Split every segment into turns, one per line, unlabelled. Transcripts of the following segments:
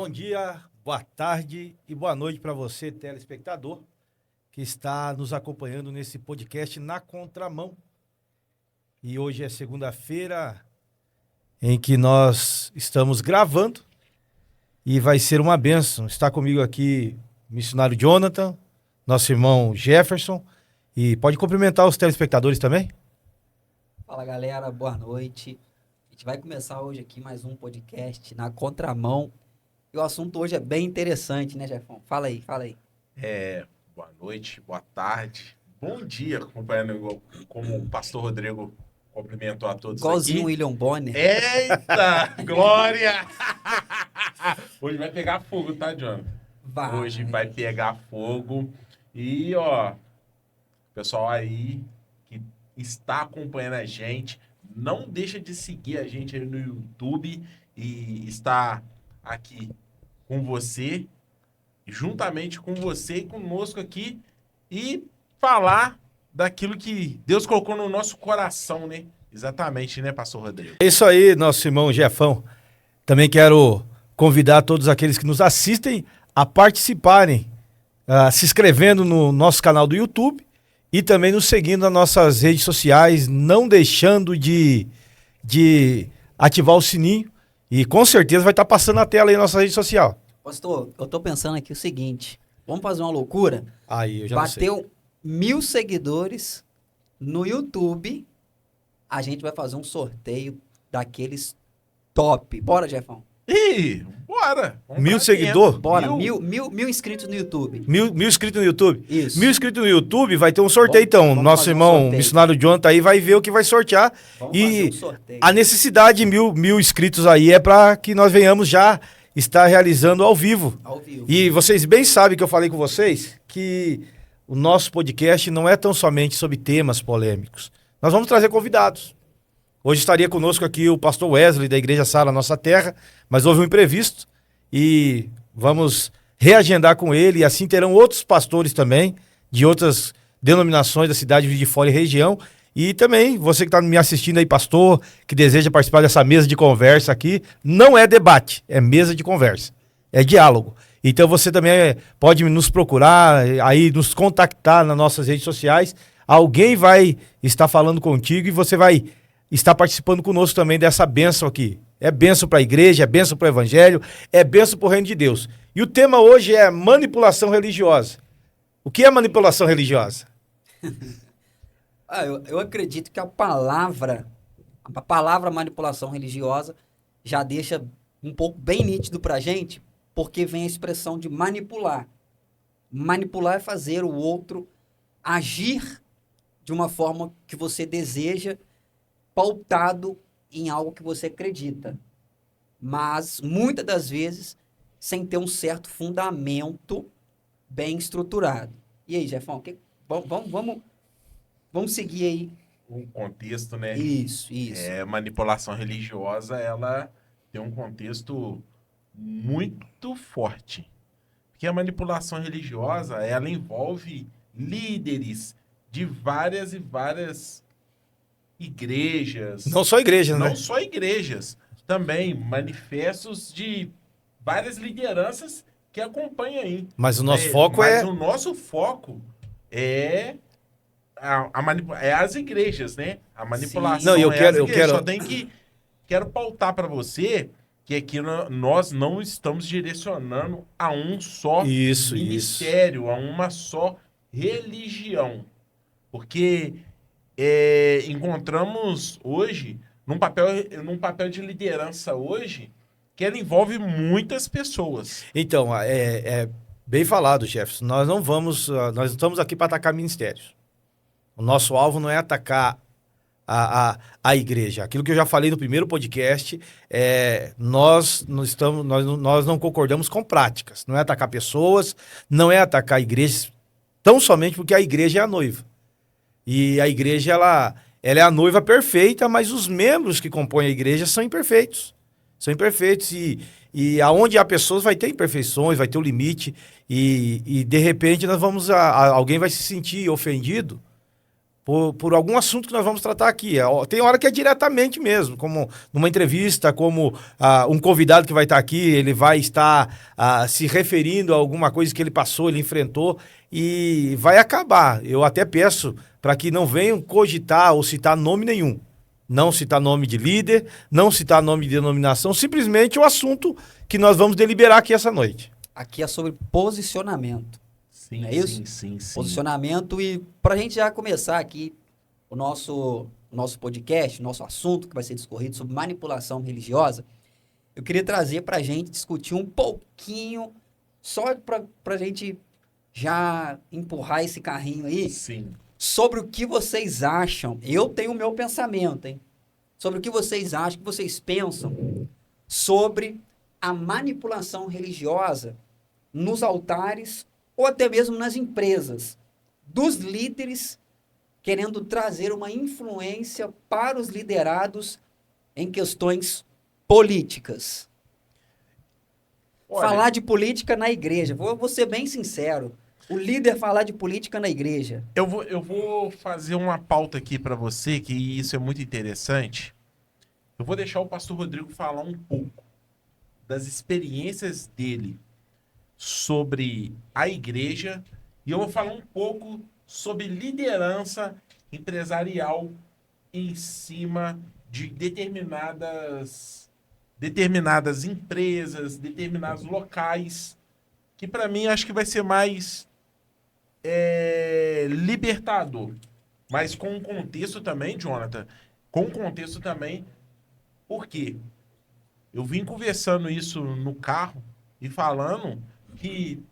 Bom dia, boa tarde e boa noite para você, telespectador, que está nos acompanhando nesse podcast Na Contramão. E hoje é segunda-feira em que nós estamos gravando e vai ser uma bênção. Está comigo aqui o missionário Jonathan, nosso irmão Jefferson, e pode cumprimentar os telespectadores também?
Fala galera, boa noite. A gente vai começar hoje aqui mais um podcast Na Contramão. E o assunto hoje é bem interessante, né, Jefão? Fala aí.
Boa noite, boa tarde, bom dia, acompanhando como o pastor Rodrigo cumprimentou a todos
Igualzinho o
aqui.
William Bonner.
Eita, glória! Hoje vai pegar fogo, tá, John? Hoje vai pegar fogo. E, pessoal aí que está acompanhando a gente, não deixa de seguir a gente aí no YouTube e está aqui com você, juntamente com você e conosco aqui, e falar daquilo que Deus colocou no nosso coração, né? Exatamente, né, pastor Rodrigo?
É isso aí, nosso irmão Jefão. Também quero convidar todos aqueles que nos assistem a participarem, se inscrevendo no nosso canal do YouTube e também nos seguindo nas nossas redes sociais, não deixando de ativar o sininho. E com certeza vai estar passando na tela aí a nossa rede social.
Pastor, eu tô pensando aqui o seguinte, vamos fazer uma loucura?
Aí, eu já não sei.
Bateu 1.000 seguidores no YouTube, a gente vai fazer um sorteio daqueles top. Bora, Jefão?
Ih, bora! Vamos
1.000
pra
seguidor?
dentro.
Bora, mil inscritos no YouTube.
1.000 inscritos no YouTube?
Isso.
1.000 inscritos no YouTube, vai ter um sorteio
Vamos
então. Nosso
fazer um
irmão
sorteio.
missionário Jonathan aí vai ver o que vai sortear.
Vamos fazer
E
um sorteio.
a necessidade de mil inscritos aí é para que nós venhamos já estar realizando ao vivo.
Ao vivo.
E vocês bem sabem que eu falei com vocês que o nosso podcast não é tão somente sobre temas polêmicos. Nós vamos trazer convidados. Hoje estaria conosco aqui o pastor Wesley da Igreja Sara Nossa Terra, mas houve um imprevisto e vamos reagendar com ele, e assim terão outros pastores também de outras denominações da cidade de Juiz de Fora e região. E também você que está me assistindo aí, pastor, que deseja participar dessa mesa de conversa aqui, não é debate, é mesa de conversa, é diálogo. Então você também pode nos procurar, aí nos contactar nas nossas redes sociais, alguém vai estar falando contigo e você vai estar participando conosco também dessa bênção aqui. É bênção para a igreja, é bênção para o evangelho, é bênção para o reino de Deus. E o tema hoje é manipulação religiosa. O que é manipulação religiosa?
Eu acredito que a palavra manipulação religiosa já deixa um pouco bem nítido pra gente, porque vem a expressão de manipular. Manipular é fazer o outro agir de uma forma que você deseja, pautado em algo que você acredita. Mas, muitas das vezes, sem ter um certo fundamento bem estruturado. E aí, Jefão, vamos seguir aí.
Um contexto, né?
Isso.
Manipulação religiosa, ela tem um contexto muito forte. Porque a manipulação religiosa, ela envolve líderes de várias e várias igrejas.
Não só igrejas, né?
Não só igrejas. Também manifestos de várias lideranças que acompanham aí.
Mas o nosso foco é...
Mas o nosso foco é... é as igrejas, né? A manipulação.
Sim. Não, eu quero...
Só tem que... Quero pautar para você que aqui nós não estamos direcionando a um só ministério, a uma só religião. Porque encontramos hoje, num papel de liderança hoje, que ela envolve muitas pessoas.
Então, é bem falado, Jefferson. Nós não estamos aqui para atacar ministérios. O nosso alvo não é atacar a igreja. Aquilo que eu já falei no primeiro podcast, nós não concordamos com práticas. Não é atacar pessoas, não é atacar igrejas, tão somente porque a igreja é a noiva. E a igreja, ela é a noiva perfeita, mas os membros que compõem a igreja são imperfeitos. São imperfeitos e aonde há pessoas vai ter imperfeições, vai ter um limite e de repente alguém vai se sentir ofendido por algum assunto que nós vamos tratar aqui. Tem hora que é diretamente mesmo, como numa entrevista, como um convidado que vai estar aqui, ele vai estar se referindo a alguma coisa que ele passou, ele enfrentou, e vai acabar. Eu até peço para que não venham cogitar ou citar nome nenhum. Não citar nome de líder, não citar nome de denominação, simplesmente o assunto que nós vamos deliberar aqui essa noite.
Aqui é sobre posicionamento.
Sim,
não é isso?
Sim.
Posicionamento, e para a gente já começar aqui o nosso podcast, nosso assunto que vai ser discorrido sobre manipulação religiosa, eu queria trazer para a gente discutir um pouquinho, só para a gente já empurrar esse carrinho aí,
sim,
sobre o que vocês acham. Eu tenho o meu pensamento, hein? Sobre o que vocês acham, o que vocês pensam sobre a manipulação religiosa nos altares ou até mesmo nas empresas, dos líderes querendo trazer uma influência para os liderados em questões políticas.
Olha,
falar de política na igreja, vou ser bem sincero, o líder falar de política na igreja.
Eu vou fazer uma pauta aqui para você, que isso é muito interessante. Eu vou deixar o pastor Rodrigo falar um pouco das experiências dele sobre a igreja, e eu vou falar um pouco sobre liderança empresarial em cima de determinadas empresas, determinados locais, que para mim acho que vai ser mais libertador. Mas com um contexto também, Jonathan, com um contexto também, por quê? Eu vim conversando isso no carro e falando que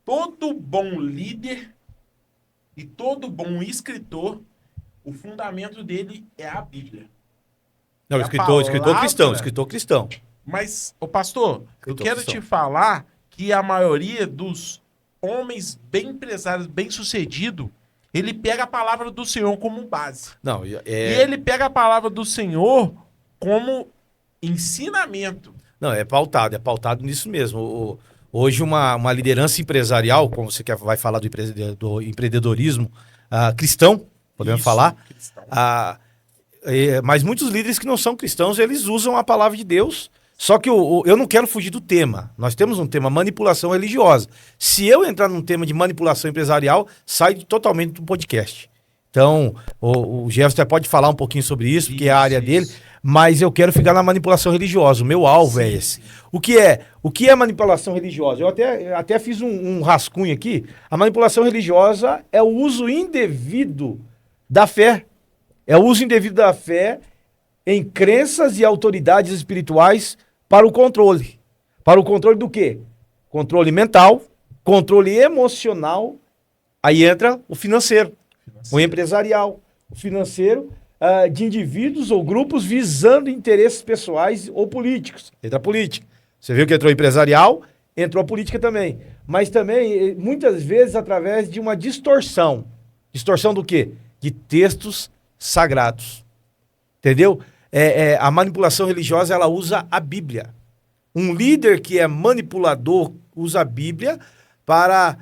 todo bom líder e todo bom escritor, o fundamento dele é a Bíblia.
Não,
É
escritor cristão,
palavra.
escritor cristão.
Mas, ô pastor, eu
Escritor
quero
cristão.
te falar que a maioria dos homens bem empresários, bem sucedidos, ele pega a palavra do Senhor como base.
Não,
E ele pega a palavra do Senhor como ensinamento.
Não, é pautado nisso mesmo. Hoje uma liderança empresarial, como você vai falar do empreendedorismo cristão, podemos
Isso,
falar,
cristão.
mas muitos líderes que não são cristãos, eles usam a palavra de Deus, só que eu não quero fugir do tema. Nós temos um tema, manipulação religiosa. Se eu entrar num tema de manipulação empresarial, sai totalmente do podcast. Então, o Jefferson pode falar um pouquinho sobre isso, porque é a área dele, mas eu quero ficar na manipulação religiosa. O meu alvo é esse. O que é manipulação religiosa? Eu até fiz um rascunho aqui. A manipulação religiosa é o uso indevido da fé. É o uso indevido da fé em crenças e autoridades espirituais para o controle. Para o controle do quê? Controle mental, controle emocional, aí entra o financeiro. O empresarial, o financeiro, de indivíduos ou grupos visando interesses pessoais ou políticos. Entra a política. Você viu que entrou empresarial, entrou a política também. Mas também, muitas vezes, através de uma distorção. Distorção do quê? De textos sagrados. Entendeu? A manipulação religiosa, ela usa a Bíblia. Um líder que é manipulador usa a Bíblia para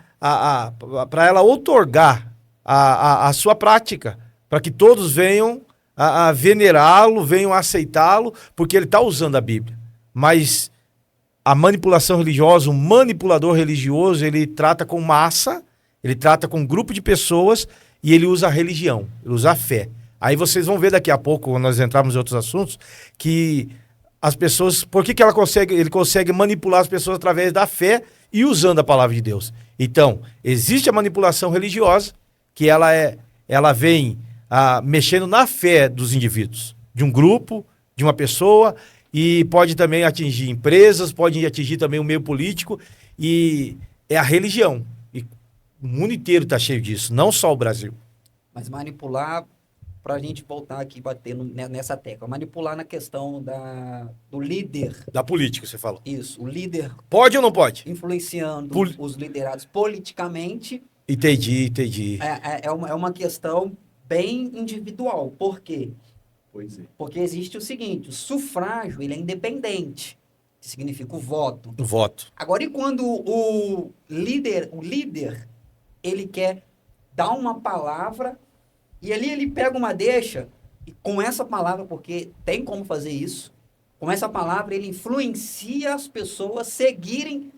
ela outorgar a sua prática, para que todos venham a venerá-lo, venham a aceitá-lo, porque ele está usando a Bíblia. Mas a manipulação religiosa, o manipulador religioso, ele trata com massa, ele trata com grupo de pessoas e ele usa a religião, ele usa a fé. Aí vocês vão ver daqui a pouco, quando nós entrarmos em outros assuntos, que as pessoas, por que ele consegue manipular as pessoas através da fé e usando a palavra de Deus. Então, existe a manipulação religiosa, que ela vem mexendo na fé dos indivíduos, de um grupo, de uma pessoa, e pode também atingir empresas, pode atingir também o meio político, e é a religião. E o mundo inteiro está cheio disso, não só o Brasil.
Mas manipular, para a gente voltar aqui batendo nessa tecla, manipular na questão do líder.
Da política, você falou.
Isso, o líder.
Pode ou não pode?
Influenciando os liderados politicamente.
Entendi.
É uma questão bem individual. Por quê?
Pois é.
Porque existe o seguinte, o sufrágio, ele é independente, que significa o voto.
O voto.
Agora, e quando o líder, ele quer dar uma palavra E ali ele pega uma deixa, e com essa palavra, porque tem como fazer isso, com essa palavra ele influencia as pessoas a seguirem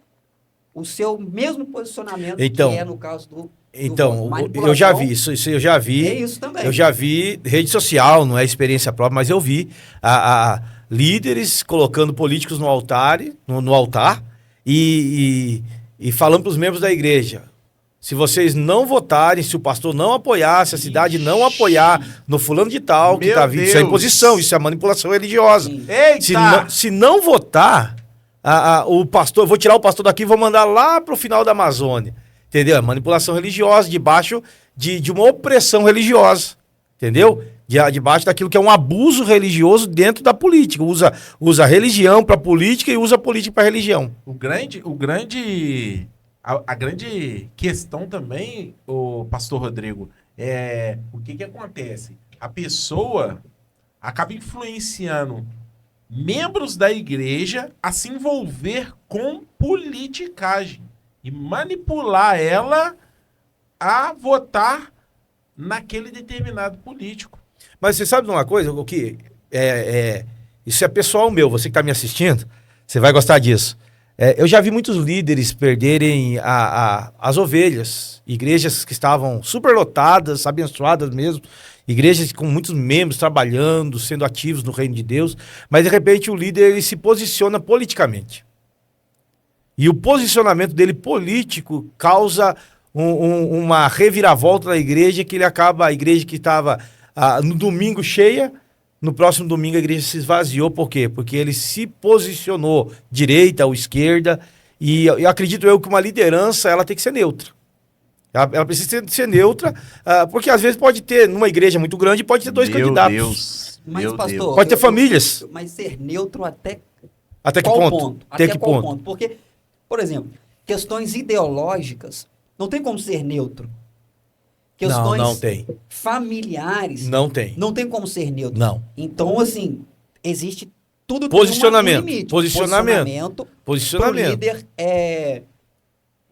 o seu mesmo posicionamento,
Então,
que é no caso do
então, eu já vi isso eu já vi.
É isso também.
Eu já vi rede social, não é experiência própria, mas eu vi a líderes colocando políticos no altar, no altar e falando para os membros da igreja: se vocês não votarem, se o pastor não apoiar, se a cidade não apoiar no fulano de tal, que tá vindo, isso é imposição, isso é manipulação religiosa. Se não votar, o pastor, eu vou tirar o pastor daqui e vou mandar lá pro final da Amazônia. Entendeu? É manipulação religiosa, debaixo de uma opressão religiosa. Entendeu? Debaixo daquilo que é um abuso religioso dentro da política. Usa a religião para política e usa a política para religião.
A grande questão também, o pastor Rodrigo, é o que acontece? A pessoa acaba influenciando membros da igreja a se envolver com politicagem e manipular ela a votar naquele determinado político.
Mas você sabe de uma coisa? O que isso é pessoal meu, você que está me assistindo, você vai gostar disso. Eu já vi muitos líderes perderem as ovelhas, igrejas que estavam superlotadas, abençoadas mesmo, igrejas com muitos membros trabalhando, sendo ativos no reino de Deus, mas de repente o líder ele se posiciona politicamente. E o posicionamento dele político causa uma reviravolta na igreja, que ele acaba, a igreja que estava no domingo cheia, no próximo domingo a igreja se esvaziou. Por quê? Porque ele se posicionou direita ou esquerda, e eu acredito que uma liderança ela tem que ser neutra. Ela precisa ser neutra, porque às vezes pode ter, numa igreja muito grande, pode ter dois candidatos.
Mas, pastor,
pode ter famílias.
Mas ser neutro até
que ponto?
Até que ponto? Porque, por exemplo, questões ideológicas, não tem como ser neutro. Questões
não tem.
Familiares,
não tem.
Não tem como ser neutro.
Não.
Então, assim, existe tudo
posicionamento.
Tem um limite.
Posicionamento.
Pro líder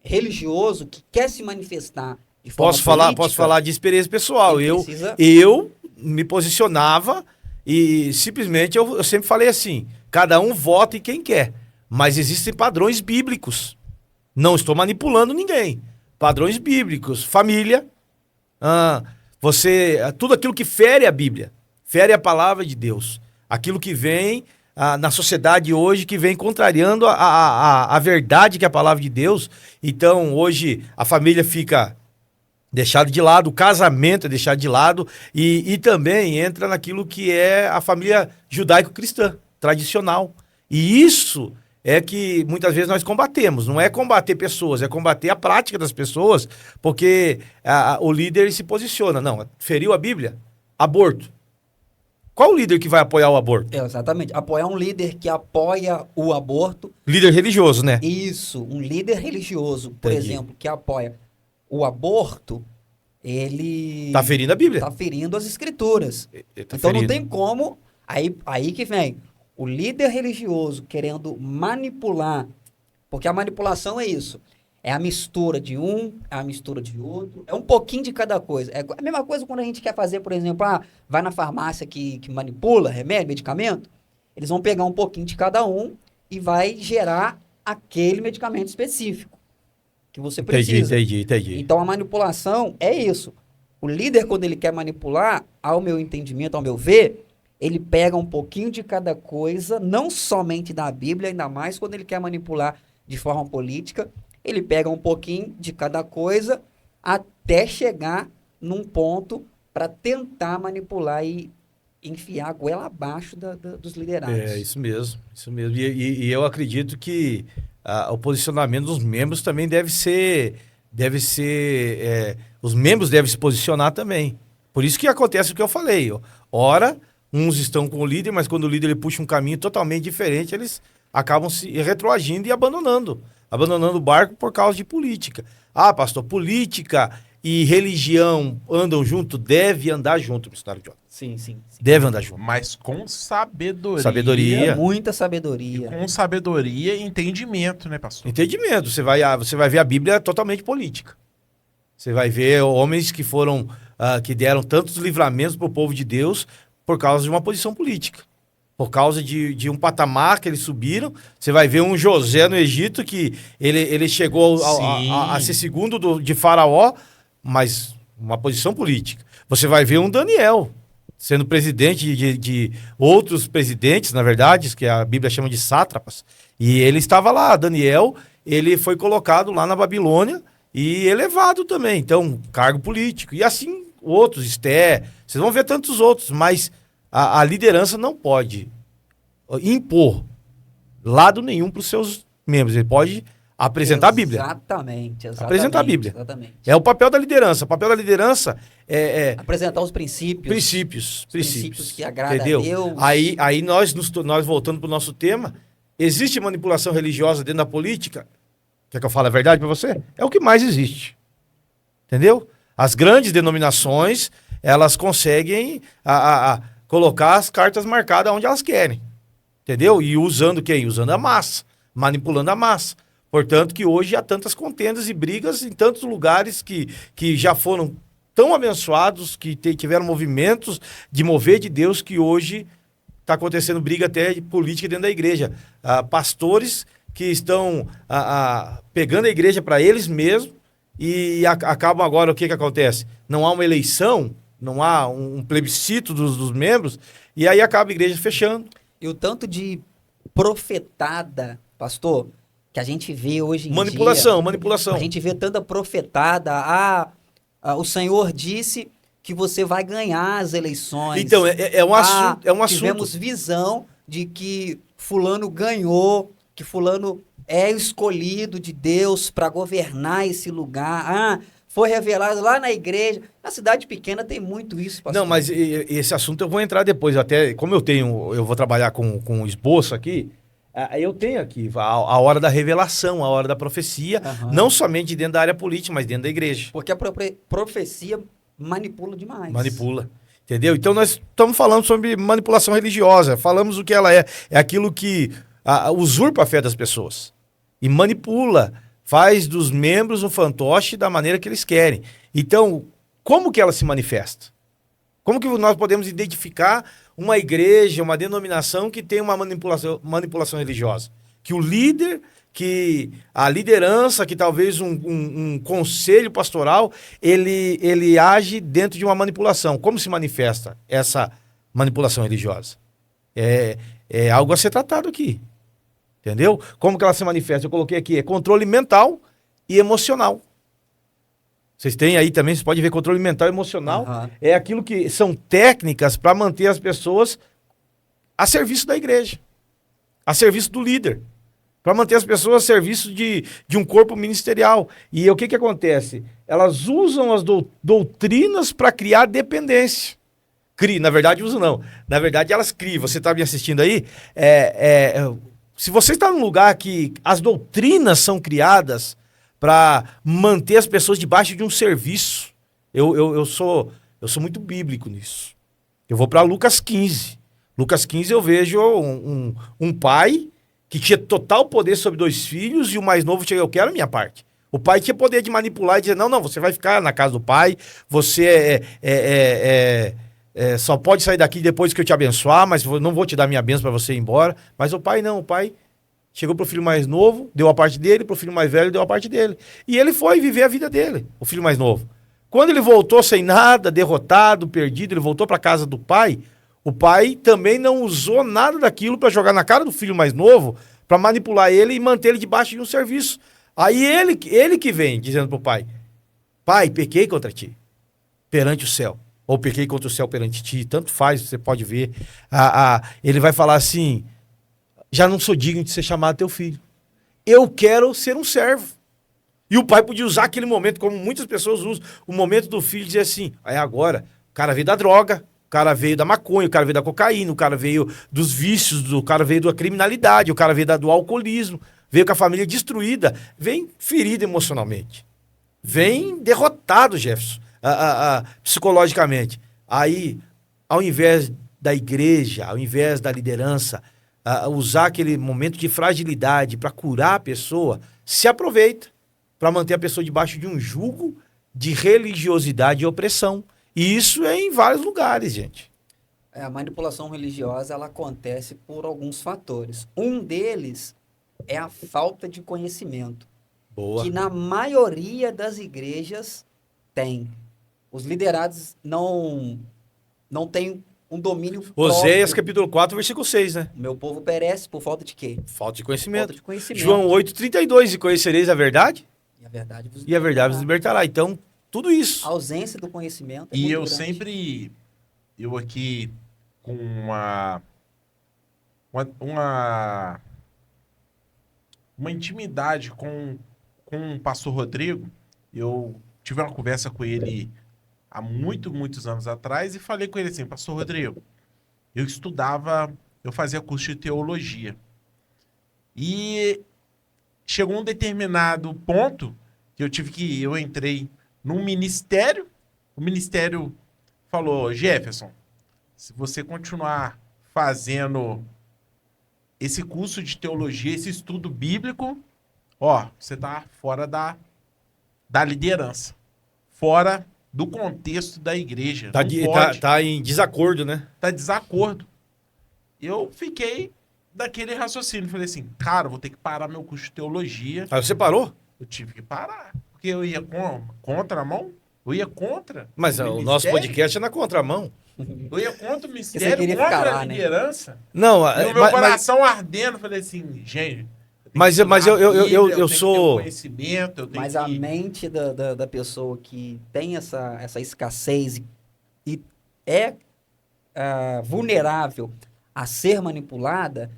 religioso que quer se manifestar de forma política.
Posso falar de experiência pessoal. Eu me posicionava e simplesmente eu sempre falei assim: cada um vota em quem quer, mas existem padrões bíblicos. Não estou manipulando ninguém. Padrões bíblicos, família, tudo aquilo que fere a Bíblia, fere a palavra de Deus, aquilo que vem na sociedade hoje, que vem contrariando a verdade que é a palavra de Deus. Então hoje a família fica deixada de lado, o casamento é deixado de lado, e também entra naquilo que é a família judaico-cristã, tradicional. E isso é que muitas vezes nós combatemos. Não é combater pessoas, é combater a prática das pessoas, porque o líder se posiciona. Não, feriu a Bíblia? Aborto. Qual o líder que vai apoiar o aborto?
Exatamente. Apoiar um líder que apoia o aborto.
Líder religioso, né?
Isso. Um líder religioso, por exemplo, que apoia o aborto, ele...
Tá ferindo a Bíblia.
Tá ferindo as escrituras. Então não tem como... Aí que vem... O líder religioso querendo manipular, porque a manipulação é isso. É a mistura de um, é a mistura de outro, é um pouquinho de cada coisa. É a mesma coisa quando a gente quer fazer, por exemplo, vai na farmácia que manipula remédio, medicamento, eles vão pegar um pouquinho de cada um e vai gerar aquele medicamento específico que você precisa.
Entendi.
Então a manipulação é isso. O líder, quando ele quer manipular, ao meu entendimento, ao meu ver, ele pega um pouquinho de cada coisa, não somente da Bíblia, ainda mais quando ele quer manipular de forma política, ele pega um pouquinho de cada coisa até chegar num ponto para tentar manipular e enfiar a goela abaixo dos liderados.
É, isso mesmo. E eu acredito que o posicionamento dos membros também deve ser os membros devem se posicionar também. Por isso que acontece o que eu falei. Ora, uns estão com o líder, mas quando o líder ele puxa um caminho totalmente diferente, eles acabam se retroagindo e abandonando o barco por causa de política. Pastor, política e religião andam junto? Deve andar junto, missionário John.
Sim.
Deve andar junto.
Mas com sabedoria.
Muita sabedoria.
Com sabedoria e entendimento, né, pastor?
Entendimento. Você vai ver a Bíblia totalmente política. Você vai ver homens que foram, que deram tantos livramentos para o povo de Deus por causa de uma posição política. Por causa de um patamar que eles subiram. Você vai ver um José no Egito que ele chegou a ser segundo de Faraó, mas uma posição política. Você vai ver um Daniel sendo presidente de outros presidentes, na verdade, que a Bíblia chama de sátrapas. E ele estava lá, Daniel, ele foi colocado lá na Babilônia e elevado também. Então, cargo político. E assim, outros, Esté, vocês vão ver tantos outros, mas a liderança não pode impor lado nenhum para os seus membros. Ele pode apresentar a Bíblia.
Exatamente.
Apresentar a Bíblia.
Exatamente.
É o papel da liderança. O papel da liderança
apresentar os princípios. Princípios que agradam
entendeu?
a Deus.
Aí nós voltando para o nosso tema, existe manipulação religiosa dentro da política? Quer que eu fale a verdade para você? É o que mais existe. Entendeu? As grandes denominações, elas conseguem colocar as cartas marcadas onde elas querem. Entendeu? E usando quem? Usando a massa. Manipulando a massa. Portanto, que hoje há tantas contendas e brigas em tantos lugares que já foram tão abençoados, que tiveram movimentos de mover de Deus, que hoje está acontecendo briga até de política dentro da igreja. Pastores que estão pegando a igreja para eles mesmos e acabam agora, o que acontece? Não há uma eleição, não há um plebiscito dos membros, e aí acaba a igreja fechando.
E o tanto de profetada, pastor, que a gente vê hoje em dia...
Manipulação.
A gente vê tanta profetada. O Senhor disse que você vai ganhar as eleições.
Então, é um assunto.
Tivemos visão de que fulano ganhou, que fulano é escolhido de Deus para governar esse lugar. Foi revelado lá na igreja. Na cidade pequena tem muito isso, pastor.
Não, mas esse assunto eu vou entrar depois. Até, como eu vou trabalhar com um esboço aqui, eu tenho aqui a hora da revelação, a hora da profecia, não somente dentro da área política, mas dentro da igreja.
Porque a profecia manipula demais.
Manipula. Entendeu? Então nós estamos falando sobre manipulação religiosa. Falamos o que ela é. É aquilo que usurpa a fé das pessoas. E manipula, faz dos membros um fantoche da maneira que eles querem. Então, como que ela se manifesta? Como que nós podemos identificar uma igreja, uma denominação que tem uma manipulação religiosa? Que o líder, que a liderança, que talvez um conselho pastoral, ele age dentro de uma manipulação. Como se manifesta essa manipulação religiosa? É algo a ser tratado aqui. Entendeu? Como que ela se manifesta? Eu coloquei aqui, controle mental e emocional. Vocês têm aí também, você pode ver controle mental e emocional. É aquilo que são técnicas para manter as pessoas a serviço da igreja, a serviço do líder, para manter as pessoas a serviço de um corpo ministerial. E o que acontece? Elas usam as doutrinas para criar dependência. Na verdade, usam não. Na verdade, elas criam. Você está me assistindo aí? Se você está num lugar que as doutrinas são criadas para manter as pessoas debaixo de um serviço, eu sou muito bíblico nisso. Eu vou para Lucas 15. Lucas 15 eu vejo um pai que tinha total poder sobre 2 filhos e o mais novo chega, eu quero a minha parte. O pai tinha poder de manipular e dizer, não, você vai ficar na casa do pai, você só pode sair daqui depois que eu te abençoar, mas não vou te dar minha bênção para você ir embora. Mas o pai não, o pai chegou pro filho mais novo, deu a parte dele, pro filho mais velho deu a parte dele. E ele foi viver a vida dele, o filho mais novo. Quando ele voltou sem nada, derrotado, perdido, ele voltou para casa do pai, o pai também não usou nada daquilo para jogar na cara do filho mais novo, para manipular ele e manter ele debaixo de um serviço. Aí ele que vem dizendo pro pai, pai, pequei contra ti, perante o céu. Ou pequei contra o céu perante ti, tanto faz, você pode ver. Ele vai falar assim, já não sou digno de ser chamado teu filho. Eu quero ser um servo. E o pai podia usar aquele momento, como muitas pessoas usam, o momento do filho, dizer assim, agora, o cara veio da droga, o cara veio da maconha, o cara veio da cocaína, o cara veio dos vícios, o cara veio da criminalidade, o cara veio do alcoolismo, veio com a família destruída, vem ferido emocionalmente. Vem derrotado, Jefferson. Psicologicamente. Aí, ao invés da igreja, ao invés da liderança, usar aquele momento de fragilidade para curar a pessoa, se aproveita para manter a pessoa debaixo de um jugo de religiosidade e opressão. E isso é em vários lugares, gente.
A manipulação religiosa, ela acontece por alguns fatores. Um deles é a falta de conhecimento.
Boa.
Que na maioria das igrejas tem. Os liderados não têm um domínio
Oséias,
próprio.
capítulo 4, versículo 6, né?
Meu povo perece por falta de quê?
Falta de conhecimento.
Falta de conhecimento.
João 8,32, e conhecereis a verdade?
E a verdade vos
E a verdade vos
libertará.
libertará. Então, tudo isso.
A ausência do conhecimento é
E
muito
eu
grande.
sempre, eu aqui com uma intimidade com o pastor Rodrigo, eu tive uma conversa com ele há muitos anos atrás e falei com ele assim, pastor Rodrigo, eu fazia curso de teologia. E chegou um determinado ponto que eu entrei num ministério, o ministério falou, Jefferson, se você continuar fazendo esse curso de teologia, esse estudo bíblico, você tá fora da liderança, fora do contexto da igreja.
Tá em desacordo, né?
Tá desacordo. Eu fiquei daquele raciocínio, falei assim, cara, vou ter que parar meu curso de teologia.
Aí você parou?
Eu tive que parar, porque eu ia contra a mão, eu ia contra.
Mas o nosso podcast é na contramão.
Eu ia contra o
Você
ministério,
queria
contra
ficar
a
lá, né?
liderança.
Não,
E o meu coração ardendo, falei assim, gente...
Mas eu sou...
Mas a mente da pessoa que tem essa escassez e é vulnerável a ser manipulada,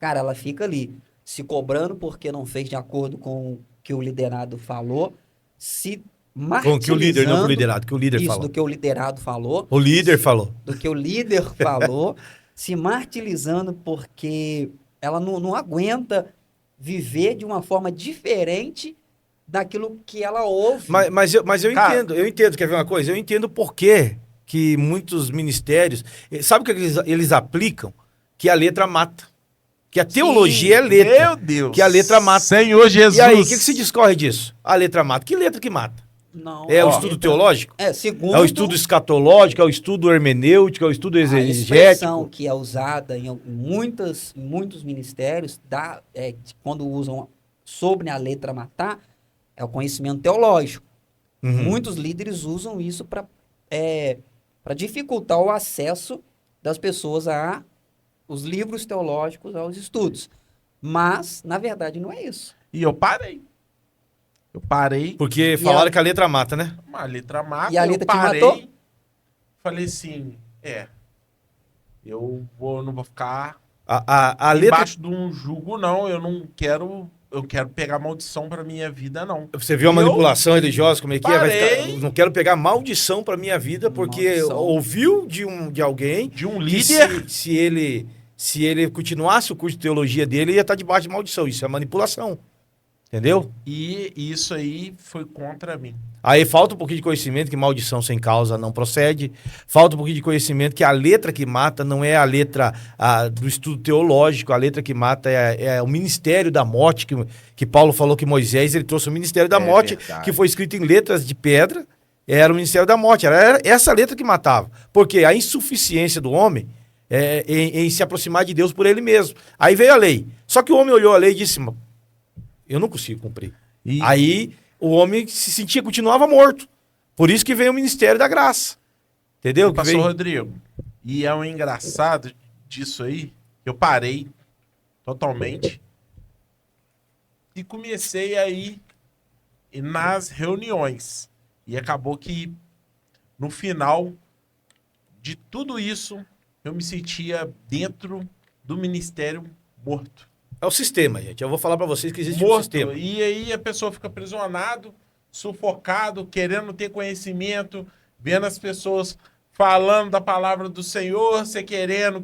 cara, ela fica ali, se cobrando porque não fez de acordo com o que o liderado falou, se martirizando...
Com que o líder, não com o liderado, que o líder falou.
Do que o liderado falou.
O líder falou.
Do que o líder falou, se martirizando porque ela não aguenta viver de uma forma diferente daquilo que ela ouve.
Mas eu entendo, quer ver uma coisa? Eu entendo por que muitos ministérios... Sabe o que eles aplicam? Que a letra mata. Que a teologia é letra.
Meu Deus.
Que a letra mata.
Senhor Jesus.
E aí, o que se discorre disso? A letra mata. Que letra que mata?
Não,
É o estudo teológico?
Segundo...
É o estudo escatológico, é o estudo hermenêutico, é o estudo
A
exegético?
expressão que é usada em muitos ministérios, quando usam sobre a letra matar, é o conhecimento teológico.
Uhum.
Muitos líderes usam isso para dificultar o acesso das pessoas aos livros teológicos, aos estudos. Mas, na verdade, não é isso.
E eu parei.
Porque falaram que a letra mata, né?
A letra mata.
E a letra
eu parei,
te matou?
Falei assim, não vou ficar
A letra...
embaixo de um jugo, não. Eu quero pegar maldição pra minha vida, não.
Você viu a manipulação religiosa, como é que é?
Parei.
Não quero pegar maldição pra minha vida, porque
Maldição.
ouviu de alguém...
De um
que
líder.
Se ele continuasse o curso de teologia dele, ele ia estar debaixo de maldição. Isso é manipulação. Entendeu?
E isso aí foi contra mim.
Aí falta um pouquinho de conhecimento que maldição sem causa não procede. Falta um pouquinho de conhecimento que a letra que mata não é a letra do estudo teológico. A letra que mata é o ministério da morte, que Paulo falou que Moisés ele trouxe o ministério da morte,
verdade.
que foi escrito em letras de pedra. Era o ministério da morte. Era essa letra que matava. Porque a insuficiência do homem em se aproximar de Deus por ele mesmo. Aí veio a lei. Só que o homem olhou a lei e disse... Eu não consigo cumprir. Aí o homem continuava morto. Por isso que veio o Ministério da Graça. Entendeu?
Pastor Rodrigo, e é um engraçado disso aí, eu parei totalmente e comecei a ir nas reuniões. E acabou que no final de tudo isso, eu me sentia dentro do ministério morto.
É o sistema, gente. Eu vou falar pra vocês que existe
Morto.
um sistema.
E aí a pessoa fica aprisionado, sufocado, querendo ter conhecimento, vendo as pessoas falando da palavra do Senhor, você querendo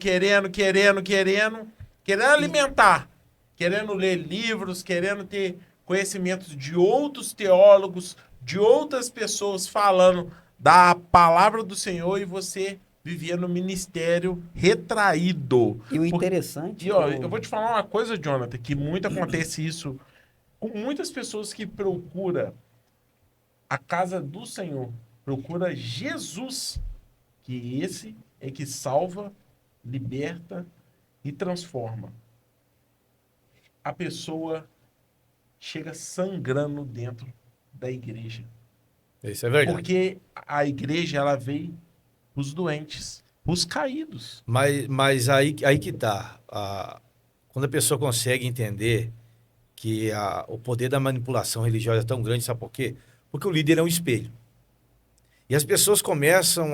alimentar, querendo ler livros, querendo ter conhecimentos de outros teólogos, de outras pessoas falando da palavra do Senhor e você vivia no ministério retraído.
E o interessante...
eu vou te falar uma coisa, Jonathan, que muito acontece isso com muitas pessoas que procuram a casa do Senhor, procura Jesus, que esse é que salva, liberta e transforma. A pessoa chega sangrando dentro da igreja.
Isso é verdade.
Porque a igreja, ela veio os doentes, os caídos.
Mas aí que tá. Quando a pessoa consegue entender que o poder da manipulação religiosa é tão grande, sabe por quê? Porque o líder é um espelho. E as pessoas começam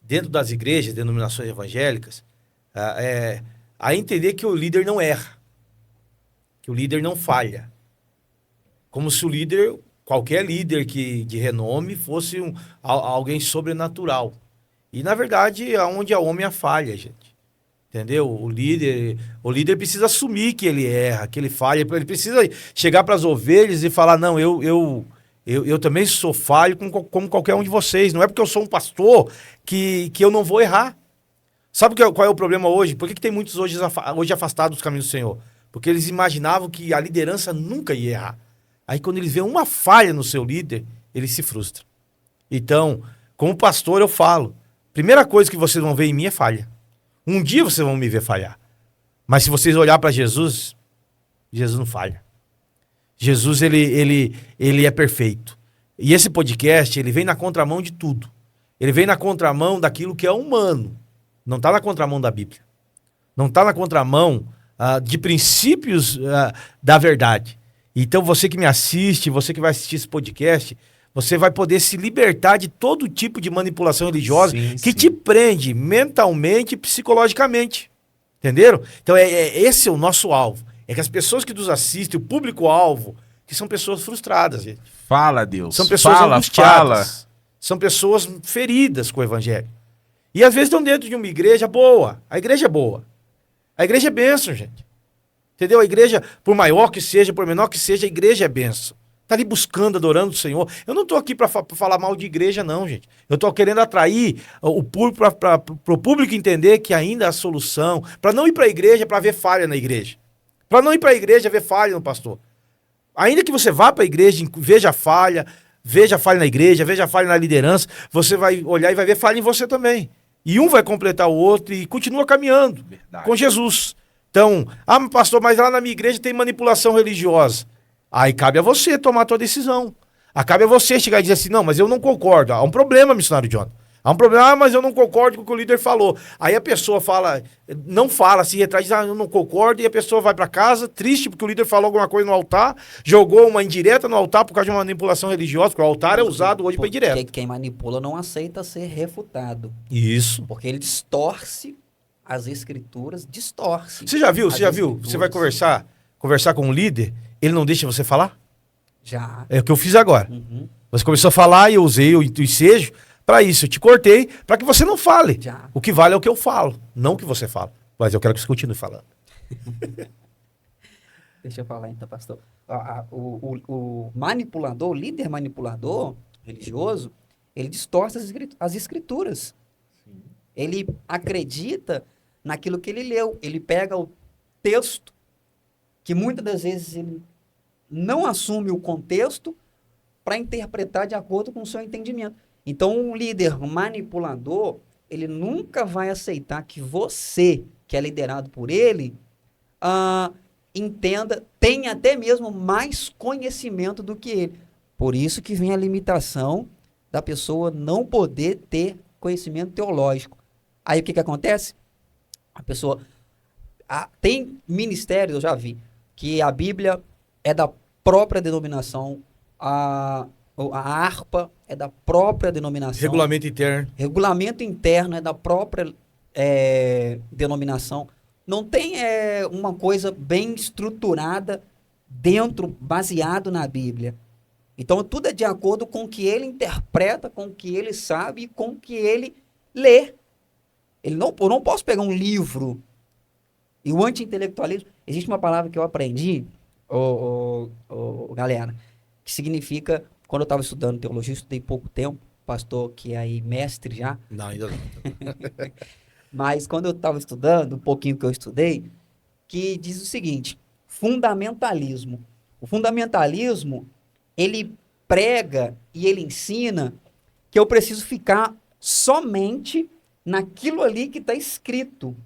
dentro das igrejas, denominações evangélicas, a entender que o líder não erra, que o líder não falha. Como se o líder, qualquer líder de renome, fosse alguém sobrenatural. E, na verdade, onde há homem há falha, gente. Entendeu? O líder precisa assumir que ele erra, que ele falha. Ele precisa chegar para as ovelhas e falar, não, eu também sou falho como qualquer um de vocês. Não é porque eu sou um pastor que eu não vou errar. Sabe qual é o problema hoje? Por que tem muitos hoje afastados dos caminhos do Senhor? Porque eles imaginavam que a liderança nunca ia errar. Aí quando eles veem uma falha no seu líder, eles se frustram. Então, como pastor eu falo, primeira coisa que vocês vão ver em mim é falha. Um dia vocês vão me ver falhar. Mas se vocês olhar para Jesus, Jesus não falha. Jesus, ele é perfeito. E esse podcast, ele vem na contramão de tudo. Ele vem na contramão daquilo que é humano. Não está na contramão da Bíblia. Não está na contramão de princípios da verdade. Então você que me assiste, você que vai assistir esse podcast, você vai poder se libertar de todo tipo de manipulação religiosa que te prende mentalmente e psicologicamente. Entenderam? Então esse é o nosso alvo. É que as pessoas que nos assistem, o público-alvo, que são pessoas frustradas, gente.
Fala, Deus.
São pessoas angustiadas. São pessoas feridas com o evangelho. E às vezes estão dentro de uma igreja boa. A igreja é boa. A igreja é bênção, gente. Entendeu? A igreja, por maior que seja, por menor que seja, a igreja é bênção. Está ali buscando, adorando o Senhor. Eu não estou aqui para falar mal de igreja, não, gente. Eu estou querendo atrair o público para o público entender que ainda há solução. Para não ir para a igreja para ver falha na igreja. Para não ir para a igreja ver falha no pastor. Ainda que você vá para a igreja, veja falha na igreja, veja falha na liderança, você vai olhar e vai ver falha em você também. E um vai completar o outro e continua caminhando com Jesus. Então, pastor, mas lá na minha igreja tem manipulação religiosa. Aí cabe a você tomar a tua decisão. Cabe a você chegar e dizer assim, não, mas eu não concordo. Há um problema, missionário John. Há um problema, mas eu não concordo com o que o líder falou. Aí a pessoa se retrai e diz, eu não concordo, e a pessoa vai para casa triste porque o líder falou alguma coisa no altar, jogou uma indireta no altar por causa de uma manipulação religiosa, porque o altar é usado hoje para indireta.
Porque quem manipula não aceita ser refutado.
Isso.
Porque ele distorce as escrituras, distorce.
Você já viu? Você vai conversar com um líder, ele não deixa você falar?
Já.
É o que eu fiz agora.
Uhum.
Você começou a falar e eu usei o ensejo para isso. Eu te cortei para que você não fale.
Já.
O que vale é o que eu falo, não o que você fala. Mas eu quero que você continue falando.
Deixa eu falar então, pastor. O manipulador, o líder manipulador religioso, ele distorce as escrituras.
Sim.
Ele acredita naquilo que ele leu. Ele pega o texto, que muitas das vezes ele não assume o contexto para interpretar de acordo com o seu entendimento. Então, um líder manipulador, ele nunca vai aceitar que você, que é liderado por ele, entenda, tenha até mesmo mais conhecimento do que ele. Por isso que vem a limitação da pessoa não poder ter conhecimento teológico. Aí o que acontece? A pessoa... tem ministérios, eu já vi, que a Bíblia é da própria denominação, a harpa é da própria denominação.
Regulamento interno.
Regulamento interno é da própria denominação. Não tem uma coisa bem estruturada dentro, baseado na Bíblia. Então, tudo é de acordo com o que ele interpreta, com o que ele sabe e com o que ele lê. Eu não posso pegar um livro. E o anti-intelectualismo... Existe uma palavra que eu aprendi, galera, que significa... Quando eu estava estudando teologia, estudei pouco tempo, pastor que é aí mestre já.
Não, ainda não.
Mas quando eu estava estudando, um pouquinho que eu estudei, que diz o seguinte, fundamentalismo. O fundamentalismo, ele prega e ele ensina que eu preciso ficar somente naquilo ali que está escrito.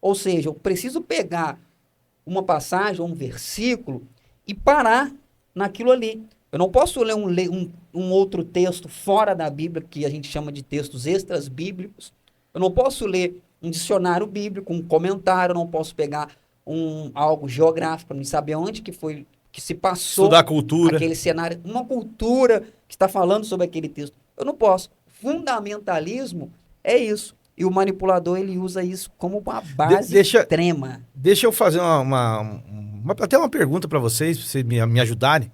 Ou seja, eu preciso pegar uma passagem ou um versículo e parar naquilo ali. Eu não posso ler um outro texto fora da Bíblia, que a gente chama de textos extras bíblicos. Eu não posso ler um dicionário bíblico, um comentário, eu não posso pegar algo geográfico para me saber onde que foi, que se passou.
Estudar cultura.
Aquele cenário, uma cultura que está falando sobre aquele texto. Eu não posso. Fundamentalismo é isso. E o manipulador, ele usa isso como uma base extrema.
Deixa eu fazer até uma pergunta para vocês me ajudarem.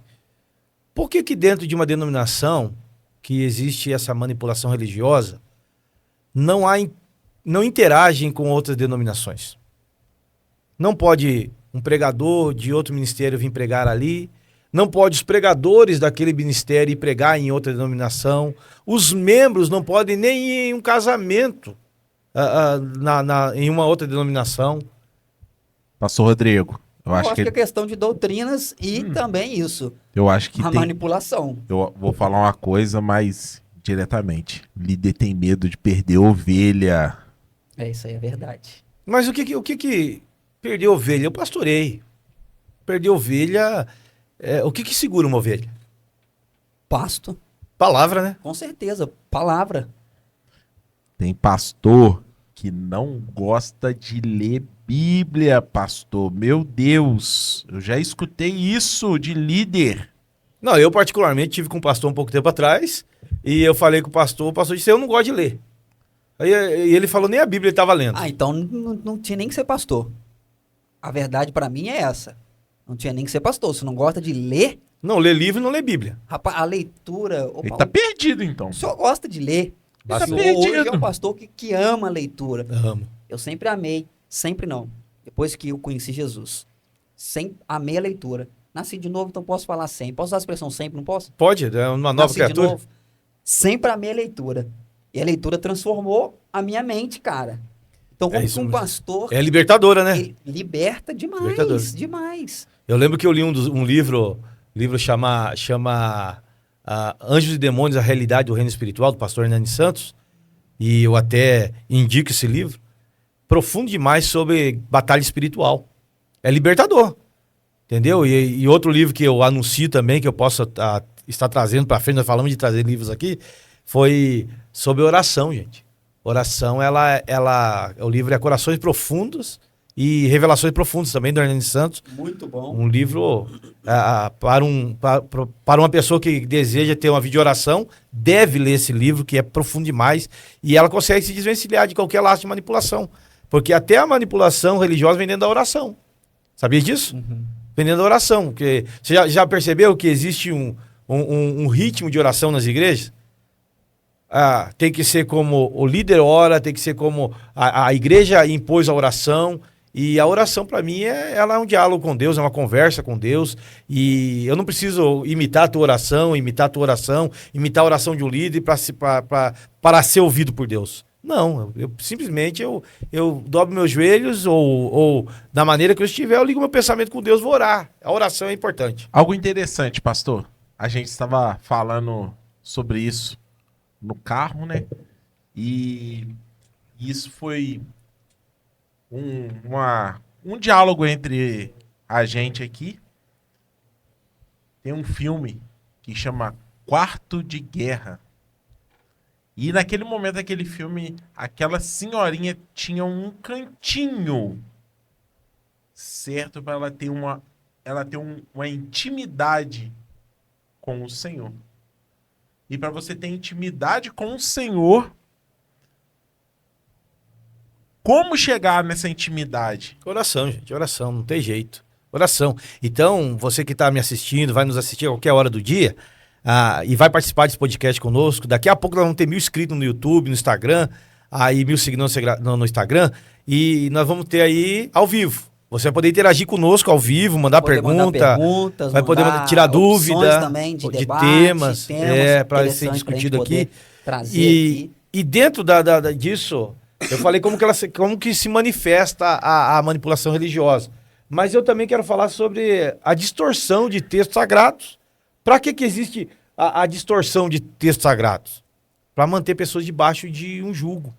Por que dentro de uma denominação que existe essa manipulação religiosa, não interagem com outras denominações? Não pode um pregador de outro ministério vir pregar ali, não pode os pregadores daquele ministério ir pregar em outra denominação, os membros não podem nem ir em um casamento em uma outra denominação.
Pastor Rodrigo,
eu acho que é questão de doutrinas e também isso.
Eu acho que
manipulação.
Eu vou falar uma coisa mais diretamente. Líder tem medo de perder ovelha.
Isso aí é verdade.
Mas o que perder ovelha? Eu pastorei. Perder ovelha, o que segura uma ovelha?
Pasto.
Palavra, né?
Com certeza, palavra.
Tem pastor que não gosta de ler Bíblia, pastor. Meu Deus, eu já escutei isso de líder.
Não, eu particularmente tive com um pastor um pouco tempo atrás e eu falei com o pastor disse, eu não gosto de ler. Aí ele falou, nem a Bíblia ele estava lendo.
Então não tinha nem que ser pastor. A verdade para mim é essa. Não tinha nem que ser pastor. Se não gosta de ler...
Não, lê livro e não lê Bíblia.
Rapaz, a leitura...
Ele tá perdido, então.
O senhor gosta de ler. Hoje é um pastor que ama a leitura.
Amo.
Eu sempre amei, sempre não. Depois que eu conheci Jesus, sempre amei a leitura. Nasci de novo, então posso falar sempre. Posso usar a expressão sempre, não posso?
Pode, é uma nova criatura.
De novo. Sempre amei a leitura. E a leitura transformou a minha mente, cara. Então, como um pastor...
É libertadora, né?
Ele liberta demais, demais.
Eu lembro que eu li um livro chama Anjos e Demônios, a Realidade do Reino Espiritual, do pastor Hernani Santos, e eu até indico esse livro, profundo demais sobre batalha espiritual. É libertador, entendeu? E outro livro que eu anuncio também, que eu posso estar trazendo para frente, nós falamos de trazer livros aqui, foi sobre oração, gente. Oração, o livro é Corações Profundos e Revelações Profundas também, do Hernani Santos.
Muito bom.
Um livro para uma pessoa que deseja ter uma vida de oração, deve ler esse livro, que é profundo demais, e ela consegue se desvencilhar de qualquer laço de manipulação. Porque até a manipulação religiosa vem dentro da oração. Sabia disso?
Uhum.
Vem dentro da oração. Porque você já percebeu que existe um ritmo de oração nas igrejas? Tem que ser como o líder ora, tem que ser como a igreja impôs a oração. E a oração, para mim, ela é um diálogo com Deus, é uma conversa com Deus. E eu não preciso imitar a tua oração, imitar a oração de um líder para ser ouvido por Deus. Não, simplesmente eu dobro meus joelhos ou da maneira que eu estiver, eu ligo meu pensamento com Deus, vou orar. A oração é importante.
Algo interessante, pastor. A gente estava falando sobre isso no carro, né? E isso foi um diálogo entre a gente aqui. Tem um filme que chama Quarto de Guerra. E naquele momento daquele filme, aquela senhorinha tinha um cantinho certo para ela ter uma intimidade com o Senhor. E para você ter intimidade com o Senhor, como chegar nessa intimidade?
Oração, gente, oração, não tem jeito. Oração. Então, você que está me assistindo, vai nos assistir a qualquer hora do dia, e vai participar desse podcast conosco. Daqui a pouco nós vamos ter 1.000 inscritos no YouTube, no Instagram, aí 1.000 seguidores no Instagram, e nós vamos ter aí ao vivo. Você vai poder interagir conosco ao vivo, mandar perguntas, vai poder tirar dúvida
também de
temas para ser discutido aqui. E dentro disso, eu falei como que se manifesta a manipulação religiosa. Mas eu também quero falar sobre a distorção de textos sagrados. Para que existe a distorção de textos sagrados? Para manter pessoas debaixo de um jugo.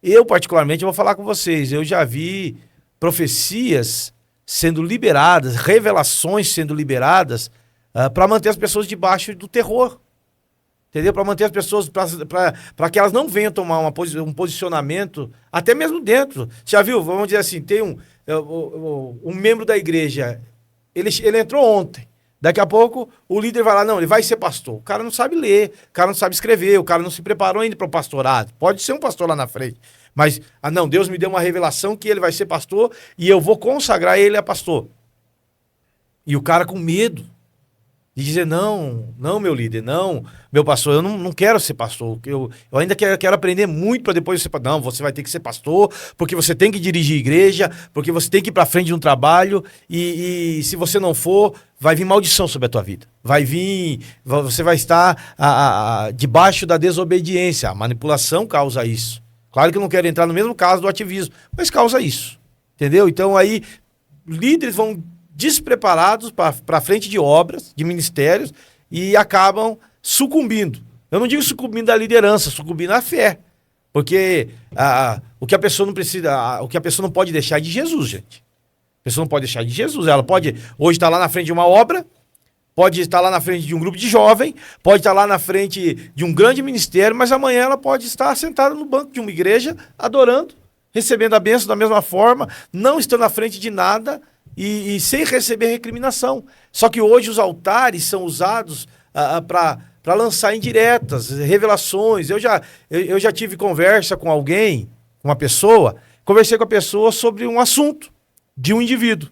Eu, particularmente, vou falar com vocês, eu já vi profecias sendo liberadas, revelações sendo liberadas para manter as pessoas debaixo do terror. Entendeu? Para manter as pessoas, para que elas não venham tomar um posicionamento, até mesmo dentro. Você já viu? Vamos dizer assim, tem um membro da igreja, ele entrou ontem. Daqui a pouco o líder vai lá, não, ele vai ser pastor. O cara não sabe ler, o cara não sabe escrever, o cara não se preparou ainda para o pastorado. Pode ser um pastor lá na frente. Mas, não, Deus me deu uma revelação que ele vai ser pastor e eu vou consagrar ele a pastor. E o cara com medo de dizer, não, meu líder, não, meu pastor, eu não quero ser pastor. Eu ainda quero aprender muito para depois ser pastor. Não, você vai ter que ser pastor, porque você tem que dirigir igreja, porque você tem que ir para frente de um trabalho e se você não for, vai vir maldição sobre a tua vida. Você vai estar debaixo da desobediência. A manipulação causa isso. Claro que eu não quero entrar no mesmo caso do ativismo, mas causa isso. Entendeu? Então aí, líderes vão despreparados para frente de obras, de ministérios, e acabam sucumbindo. Eu não digo sucumbindo à liderança, sucumbindo à fé. Porque o que a pessoa não precisa, o que a pessoa não pode deixar é de Jesus, gente. A pessoa não pode deixar de Jesus. Ela pode hoje estar lá na frente de uma obra, pode estar lá na frente de um grupo de jovem, pode estar lá na frente de um grande ministério, mas amanhã ela pode estar sentada no banco de uma igreja, adorando, recebendo a bênção da mesma forma, não estando na frente de nada e sem receber recriminação. Só que hoje os altares são usados para lançar indiretas, revelações. Eu já tive conversa com alguém, com uma pessoa, conversei com a pessoa sobre um assunto de um indivíduo.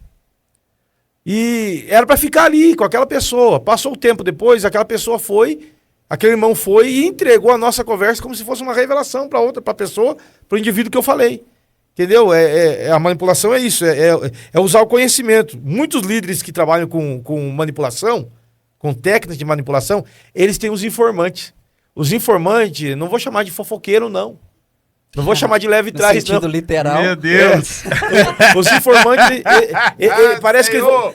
E era para ficar ali com aquela pessoa. Passou o tempo depois, aquele irmão foi e entregou a nossa conversa como se fosse uma revelação para a pessoa, para o indivíduo que eu falei. Entendeu? A manipulação é isso, é usar o conhecimento. Muitos líderes que trabalham com manipulação, com técnicas de manipulação, eles têm os informantes. Os informantes, não vou chamar de fofoqueiro, não. Não vou chamar de leve trás, não. No
sentido literal.
Meu Deus.
Os informantes,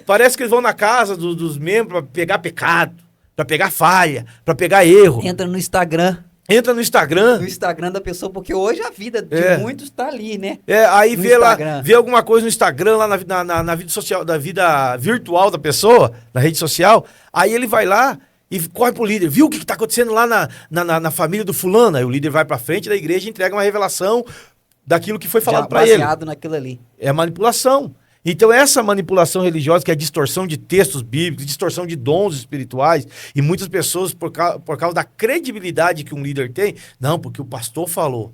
parece que eles vão na casa dos membros para pegar pecado, para pegar falha, para pegar erro.
Entra no Instagram.
Entra no Instagram.
No Instagram da pessoa, porque hoje a vida de muitos tá ali, né?
Aí vê alguma coisa no Instagram, lá na vida social, da vida virtual da pessoa, na rede social, aí ele vai lá e corre pro líder. Viu o que tá acontecendo lá na família do fulano? Aí o líder vai pra frente da igreja e entrega uma revelação daquilo que foi falado para ele.
Baseado naquilo ali.
É manipulação. Então essa manipulação religiosa, que é a distorção de textos bíblicos, distorção de dons espirituais, e muitas pessoas, por causa da credibilidade que um líder tem, não, porque o pastor falou.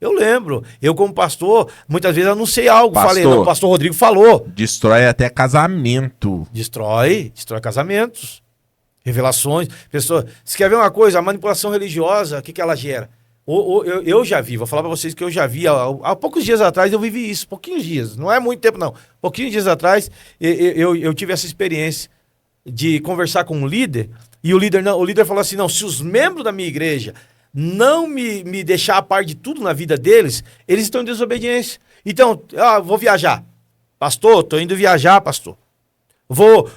Eu lembro, eu como pastor, muitas vezes anunciei algo, falei, não, o pastor Rodrigo falou.
Destrói até casamento.
Destrói casamentos, revelações. Pessoa, você quer ver uma coisa? A manipulação religiosa, o que ela gera? Eu já vi, vou falar para vocês que eu já vi, há poucos dias atrás eu vivi isso, pouquinhos dias, não é muito tempo não, pouquinhos dias atrás eu tive essa experiência de conversar com um líder, e o líder falou assim, não, se os membros da minha igreja não me deixar a par de tudo na vida deles, eles estão em desobediência. Então, vou viajar, pastor, estou indo viajar, pastor. Vou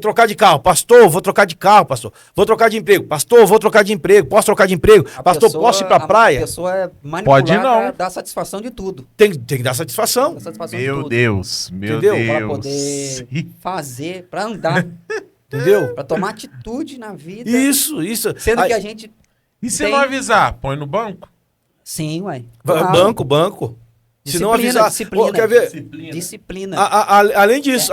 trocar de carro, pastor, vou trocar de carro, pastor. Vou trocar de emprego, pastor, vou trocar de emprego. Posso trocar de emprego? Pastor, posso ir pra praia?
A pessoa é manipulada,
pode não.
Dá satisfação de tudo.
Tem que dar satisfação.
Meu Deus, meu
Entendeu?
Deus.
Pra poder fazer, pra andar.
Entendeu?
Pra tomar atitude na vida.
Isso.
Sendo que a gente
E se não avisar, põe no banco?
Sim, ué.
Banco. Se não avisar... Quer ver?
Disciplina.
Além disso,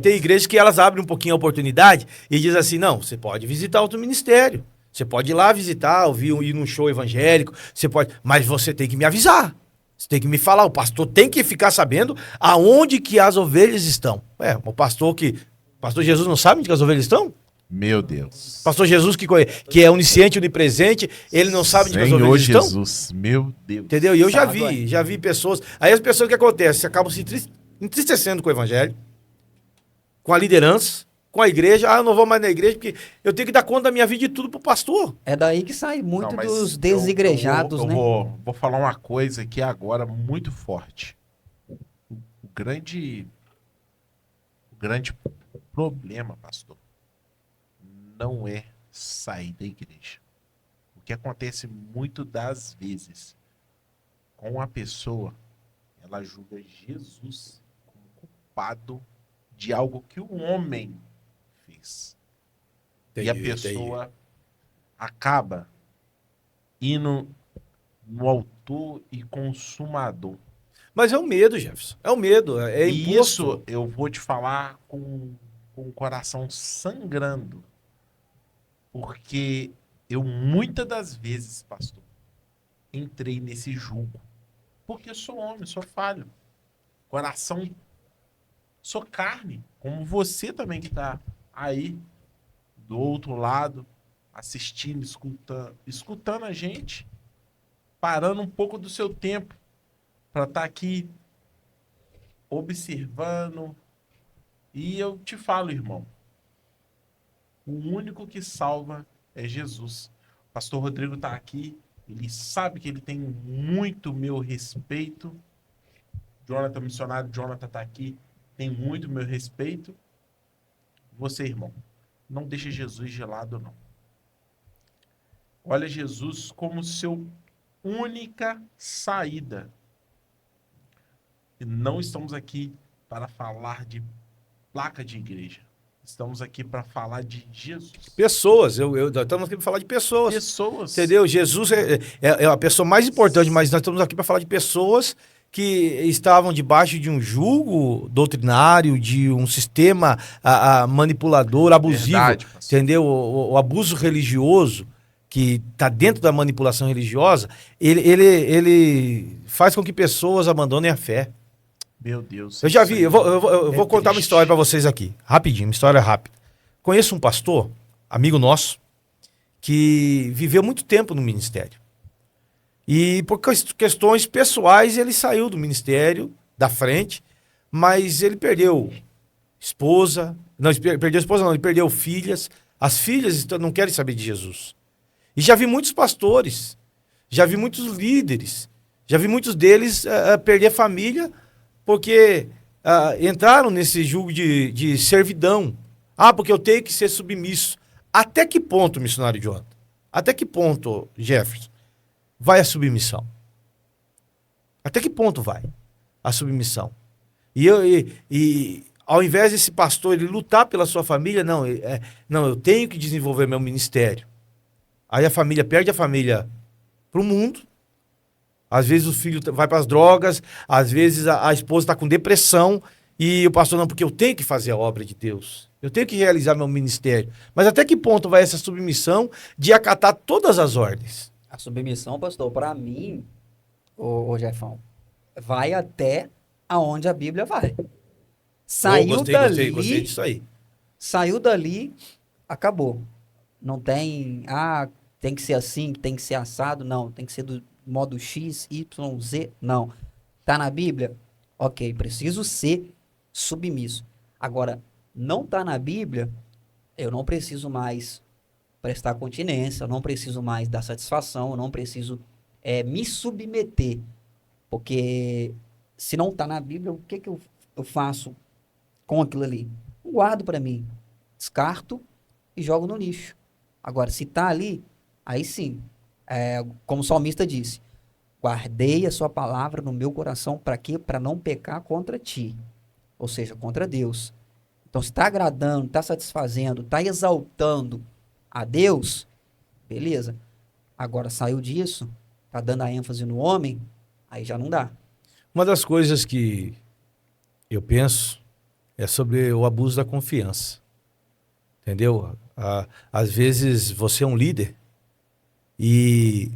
tem igrejas que elas abrem um pouquinho a oportunidade e diz assim, não, você pode visitar outro ministério. Você pode ir lá visitar, ir num show evangélico, você pode, mas você tem que me avisar. Você tem que me falar, o pastor tem que ficar sabendo aonde que as ovelhas estão. O pastor Jesus não sabe onde que as ovelhas estão?
Meu Deus.
Pastor Jesus, que é onisciente, onipresente, ele não sabe onde as ovelhas estão?
Jesus, meu Deus.
Entendeu? E eu já vi pessoas... Aí as pessoas, o que acontece? Acabam se entristecendo com o evangelho, com a liderança, com a igreja. Eu não vou mais na igreja porque eu tenho que dar conta da minha vida de tudo pro pastor.
É daí que sai muito dos desigrejados, né?
Vou falar uma coisa aqui agora muito forte. O grande problema, pastor, não é sair da igreja. O que acontece muito das vezes com a pessoa, ela julga Jesus como culpado de algo que o homem fez. E a pessoa acaba indo no autor e consumador.
Mas é o medo, Jefferson. É o medo. É
E
imposto.
isso eu vou te falar com o coração sangrando. Porque eu, muitas das vezes, pastor, entrei nesse julgo. Porque eu sou homem, sou falho. Coração, sou carne. Como você também que está aí, do outro lado, assistindo, escutando a gente, parando um pouco do seu tempo para estar aqui observando. E eu te falo, irmão, o único que salva é Jesus. O pastor Rodrigo está aqui, ele sabe que ele tem muito meu respeito. Jonathan, missionário Jonathan está aqui, tem muito meu respeito. Você, irmão, não deixe Jesus de lado, não. Olha Jesus como seu única saída. E não estamos aqui para falar de placa de igreja. Estamos aqui para falar de Jesus.
Pessoas. Estamos aqui para falar de pessoas.
Pessoas.
Entendeu? Jesus é a pessoa mais importante, mas nós estamos aqui para falar de pessoas que estavam debaixo de um julgo doutrinário, de um sistema manipulador, abusivo.
Verdade,
entendeu? O abuso religioso que está dentro da manipulação religiosa, ele faz com que pessoas abandonem a fé.
Meu Deus.
Eu já vi, eu vou contar uma história para vocês aqui, rapidinho, uma história rápida. Conheço um pastor, amigo nosso, que viveu muito tempo no ministério. E por questões pessoais ele saiu do ministério, da frente, mas ele perdeu esposa, ele perdeu filhas. As filhas não querem saber de Jesus. E já vi muitos pastores, já vi muitos líderes, já vi muitos deles perder a família porque entraram nesse jugo de servidão. Porque eu tenho que ser submisso. Até que ponto, missionário Jonathan? Até que ponto, Jefferson, vai a submissão? Até que ponto vai a submissão? E ao invés desse pastor ele lutar pela sua família, não, eu tenho que desenvolver meu ministério. Aí a família perde a família para o mundo. Às vezes o filho vai para as drogas, às vezes a esposa está com depressão e o pastor não, porque eu tenho que fazer a obra de Deus. Eu tenho que realizar meu ministério. Mas até que ponto vai essa submissão de acatar todas as ordens?
A submissão, pastor, para mim, ô Jefão, vai até aonde a Bíblia vai.
Gostei disso aí.
Saiu dali, acabou. Não tem, tem que ser assim, tem que ser assado, não. Tem que ser do modo X, Y, Z, não. Tá na Bíblia? Ok, preciso ser submisso. Agora, não tá na Bíblia, eu não preciso mais prestar continência, eu não preciso mais dar satisfação, eu não preciso me submeter. Porque se não tá na Bíblia, o que eu faço com aquilo ali? Eu guardo para mim, descarto e jogo no lixo. Agora, se tá ali, aí sim, como o salmista disse, guardei a sua palavra no meu coração, para quê? Para não pecar contra ti, ou seja, contra Deus. Então, se está agradando, está satisfazendo, está exaltando a Deus, beleza. Agora, saiu disso, está dando a ênfase no homem, aí já não dá.
Uma das coisas que eu penso é sobre o abuso da confiança. Entendeu? Às vezes você é um líder e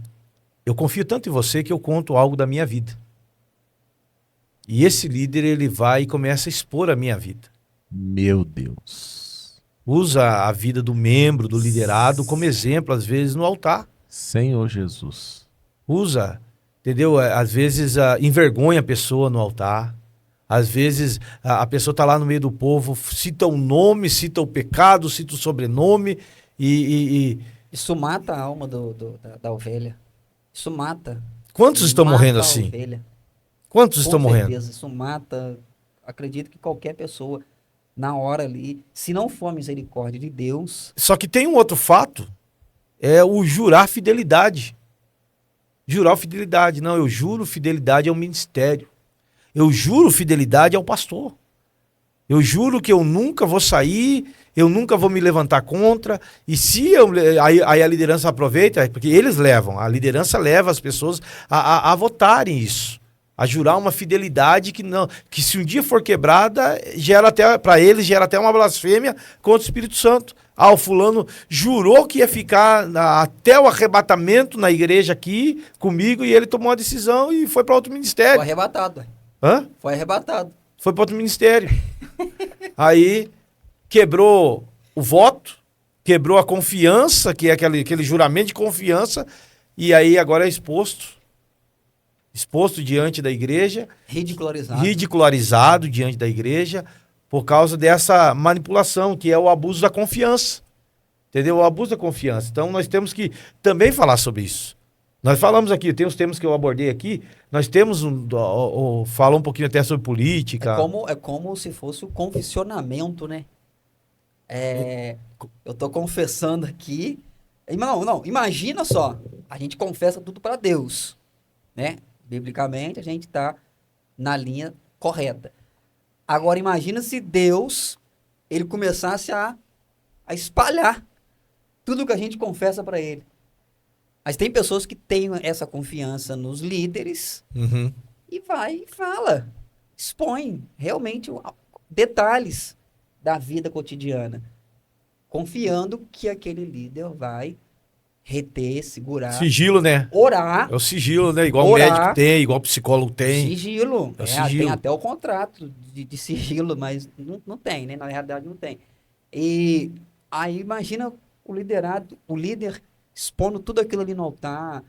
eu confio tanto em você que eu conto algo da minha vida. E esse líder, ele vai e começa a expor a minha vida.
Meu Deus.
Usa a vida do membro, do liderado, como exemplo, às vezes, no altar.
Senhor Jesus.
Usa, entendeu? Às vezes envergonha a pessoa no altar. Às vezes a pessoa está lá no meio do povo, cita o nome, cita o pecado, cita o sobrenome e...
Isso mata a alma da ovelha. Isso mata.
Quantos estão morrendo assim?
Ovelha.
Quantos estão morrendo?
Isso mata, acredito que qualquer pessoa. na hora ali, se não for a misericórdia de Deus...
Só que tem um outro fato, é o jurar fidelidade. Jurar fidelidade. Não, eu juro fidelidade ao ministério. Eu juro fidelidade ao pastor. Eu juro que eu nunca vou sair, eu nunca vou me levantar contra. E se eu... Aí a liderança aproveita, porque eles levam, a liderança leva as pessoas a votarem isso. A jurar uma fidelidade que se um dia for quebrada, gera até, para eles, gera até uma blasfêmia contra o Espírito Santo. Ah, o fulano jurou que ia ficar até o arrebatamento na igreja aqui comigo e ele tomou uma decisão e foi para outro ministério.
Foi arrebatado.
Hã?
Foi arrebatado.
Foi para outro ministério. Aí quebrou o voto, quebrou a confiança, que é aquele juramento de confiança, e aí agora é exposto diante da igreja. Ridicularizado diante da igreja, por causa dessa manipulação, que é o abuso da confiança. Entendeu? O abuso da confiança. Então nós temos que também falar sobre isso. Nós falamos aqui, tem os temas que eu abordei aqui, nós temos fala um pouquinho até sobre política.
É como se fosse o confessionamento, né? Eu tô confessando aqui. Não, imagina só, a gente confessa tudo para Deus, né? Biblicamente a gente está na linha correta. Agora imagina se Deus ele começasse a espalhar tudo que a gente confessa para ele. Mas tem pessoas que têm essa confiança nos líderes e vai e fala, expõe realmente detalhes da vida cotidiana, confiando que aquele líder vai reter, segurar.
Sigilo, né?
Orar.
É o sigilo, né? Igual o médico tem, igual o psicólogo tem.
Sigilo.
Sigilo.
Tem até o contrato de sigilo, mas não tem, né? Na realidade não tem. E aí imagina o líder expondo tudo aquilo ali no altar,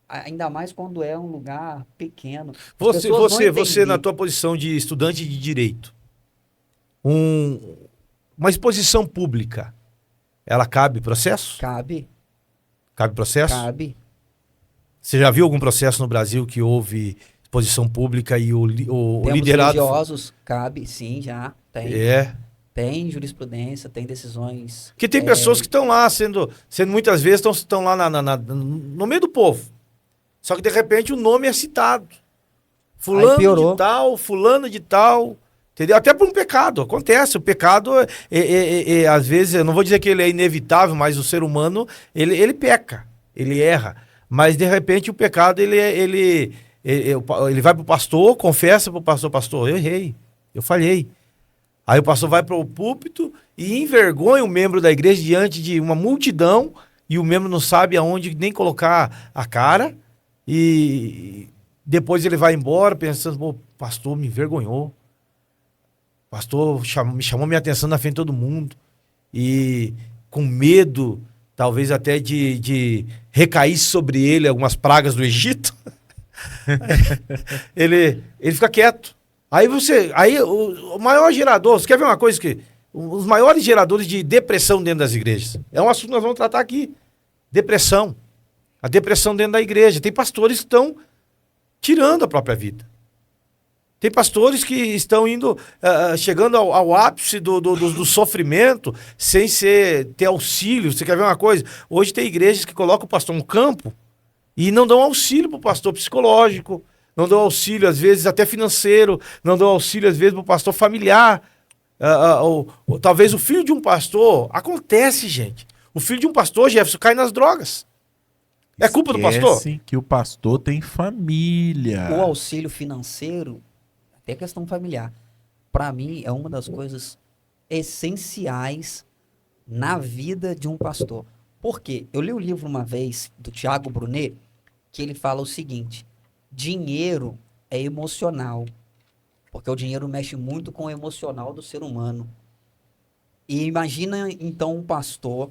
ainda mais quando é um lugar pequeno.
Você na tua posição de estudante de direito, uma exposição pública, ela cabe processo?
Cabe.
Cabe processo?
Cabe.
Você já viu algum processo no Brasil que houve exposição pública e o liderado...
religiosos, cabe, sim, já, tem. Tem jurisprudência, tem decisões...
Porque tem pessoas que estão lá, sendo muitas vezes, estão lá no meio do povo. Só que, de repente, o nome é citado. Fulano de tal, fulano de tal... Entendeu? Até por um pecado. Acontece. O pecado, às vezes, eu não vou dizer que ele é inevitável, mas o ser humano, ele peca, ele erra. Mas, de repente, o pecado, ele vai pro pastor, confessa pro pastor, eu errei, eu falhei. Aí o pastor vai pro púlpito e envergonha o membro da igreja diante de uma multidão e o membro não sabe aonde nem colocar a cara e depois ele vai embora pensando, o pastor me envergonhou. O pastor me chamou minha atenção na frente de todo mundo. E com medo, talvez até de recair sobre ele algumas pragas do Egito, ele fica quieto. Aí o maior gerador, você quer ver uma coisa os maiores geradores de depressão dentro das igrejas? É um assunto que nós vamos tratar aqui. Depressão. A depressão dentro da igreja. Tem pastores que estão tirando a própria vida. Tem pastores que estão chegando ao ápice do sofrimento sem ter auxílio. Você quer ver uma coisa? Hoje tem igrejas que colocam o pastor no campo e não dão auxílio para o pastor psicológico, não dão auxílio, às vezes, até financeiro, não dão auxílio, às vezes, para o pastor familiar. Talvez o filho de um pastor... Acontece, gente. O filho de um pastor, Jefferson, cai nas drogas. É culpa do pastor?
Esquece que o pastor tem família.
O auxílio financeiro... É questão familiar. Para mim, é uma das coisas essenciais na vida de um pastor. Por quê? Eu li um livro uma vez, do Tiago Brunet, que ele fala o seguinte: dinheiro é emocional. Porque o dinheiro mexe muito com o emocional do ser humano. E imagina, então, um pastor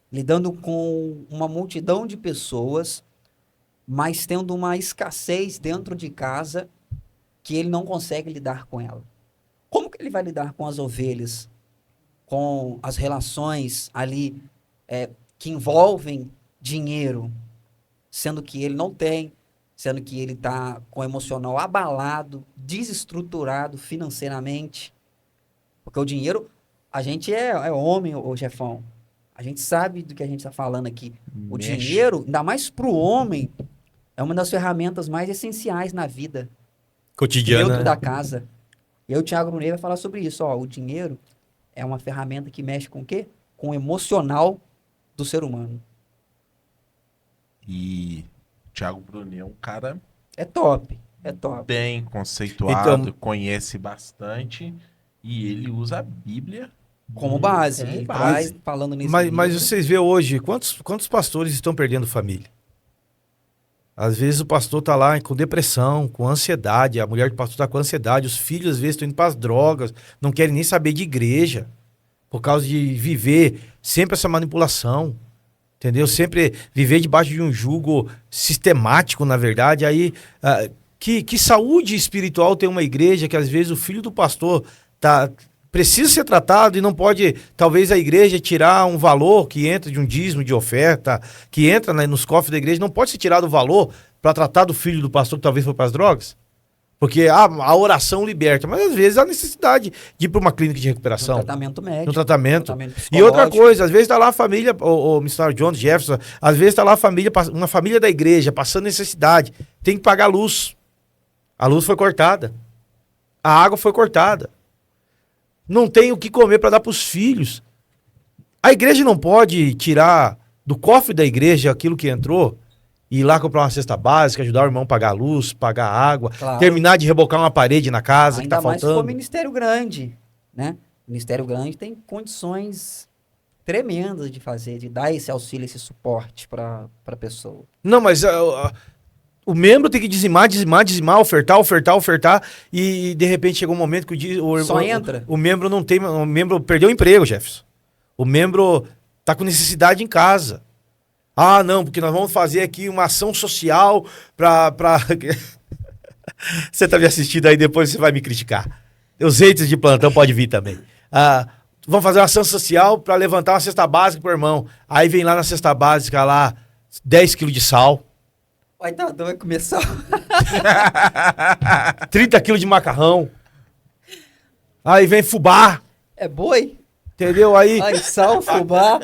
lidando com uma multidão de pessoas, mas tendo uma escassez dentro de casa que ele não consegue lidar com ela. Como que ele vai lidar com as ovelhas, com as relações ali que envolvem dinheiro, sendo que ele não tem, sendo que ele está com o emocional abalado, desestruturado financeiramente? Porque o dinheiro, a gente é homem, ô Jefão. A gente sabe do que a gente está falando aqui. O dinheiro, ainda mais para o homem, é uma das ferramentas mais essenciais na vida.
Cotidiana.
Dentro da casa. Eu, Thiago Brunet, vai falar sobre isso. Ó, o dinheiro é uma ferramenta que mexe com o quê? Com o emocional do ser humano.
E o Thiago Brunet é um cara...
É top. É top.
Bem conceituado,
Então,
conhece bastante. E ele usa a Bíblia
Como base.
como
Ele
base.
traz falando nesse
mas
livro.
vocês vê hoje, quantos pastores estão perdendo família? Às vezes o pastor tá lá com depressão, com ansiedade, a mulher do pastor tá com ansiedade, os filhos às vezes estão indo para as drogas, não querem nem saber de igreja, por causa de viver sempre essa manipulação, entendeu? Sempre viver debaixo de um jugo sistemático, na verdade. Aí, que saúde espiritual tem uma igreja que às vezes o filho do pastor precisa ser tratado e não pode, talvez a igreja tirar um valor que entra de um dízimo, de oferta, que entra nos cofres da igreja, não pode ser tirado o valor para tratar do filho do pastor que talvez foi para as drogas? Porque a oração liberta, mas às vezes há necessidade de ir para uma clínica de recuperação.
Um tratamento médico.
Um tratamento. E
psicológico.
outra coisa, às vezes está lá a família, o Mr. John Jefferson, às vezes está lá uma família da igreja passando necessidade, tem que pagar a luz. A luz foi cortada. A água foi cortada. Não tem o que comer para dar para os filhos. A igreja não pode tirar do cofre da igreja aquilo que entrou e ir lá comprar uma cesta básica, ajudar o irmão a pagar a luz, pagar a água,
Claro.
terminar de rebocar uma parede na casa
Ainda
que está
mais se for
faltando.
ministério grande, né? Ministério grande tem condições tremendas de fazer, de dar esse auxílio, esse suporte para a pessoa.
Não, mas o membro tem que dizimar, ofertar, e de repente chegou um momento que
Entra.
O membro não tem, o membro perdeu o emprego, Jefferson. O membro tá com necessidade em casa. Ah, não, porque nós vamos fazer aqui uma ação social pra... Você tá me assistindo aí, depois você vai me criticar. Os haters de plantão pode vir também. Vamos fazer uma ação social para levantar uma cesta básica pro irmão. Aí vem lá na cesta básica lá 10 quilos de sal.
Vai começar.
30 quilos de macarrão. Aí vem fubá.
É boi?
Entendeu? Aí
Sal, fubá.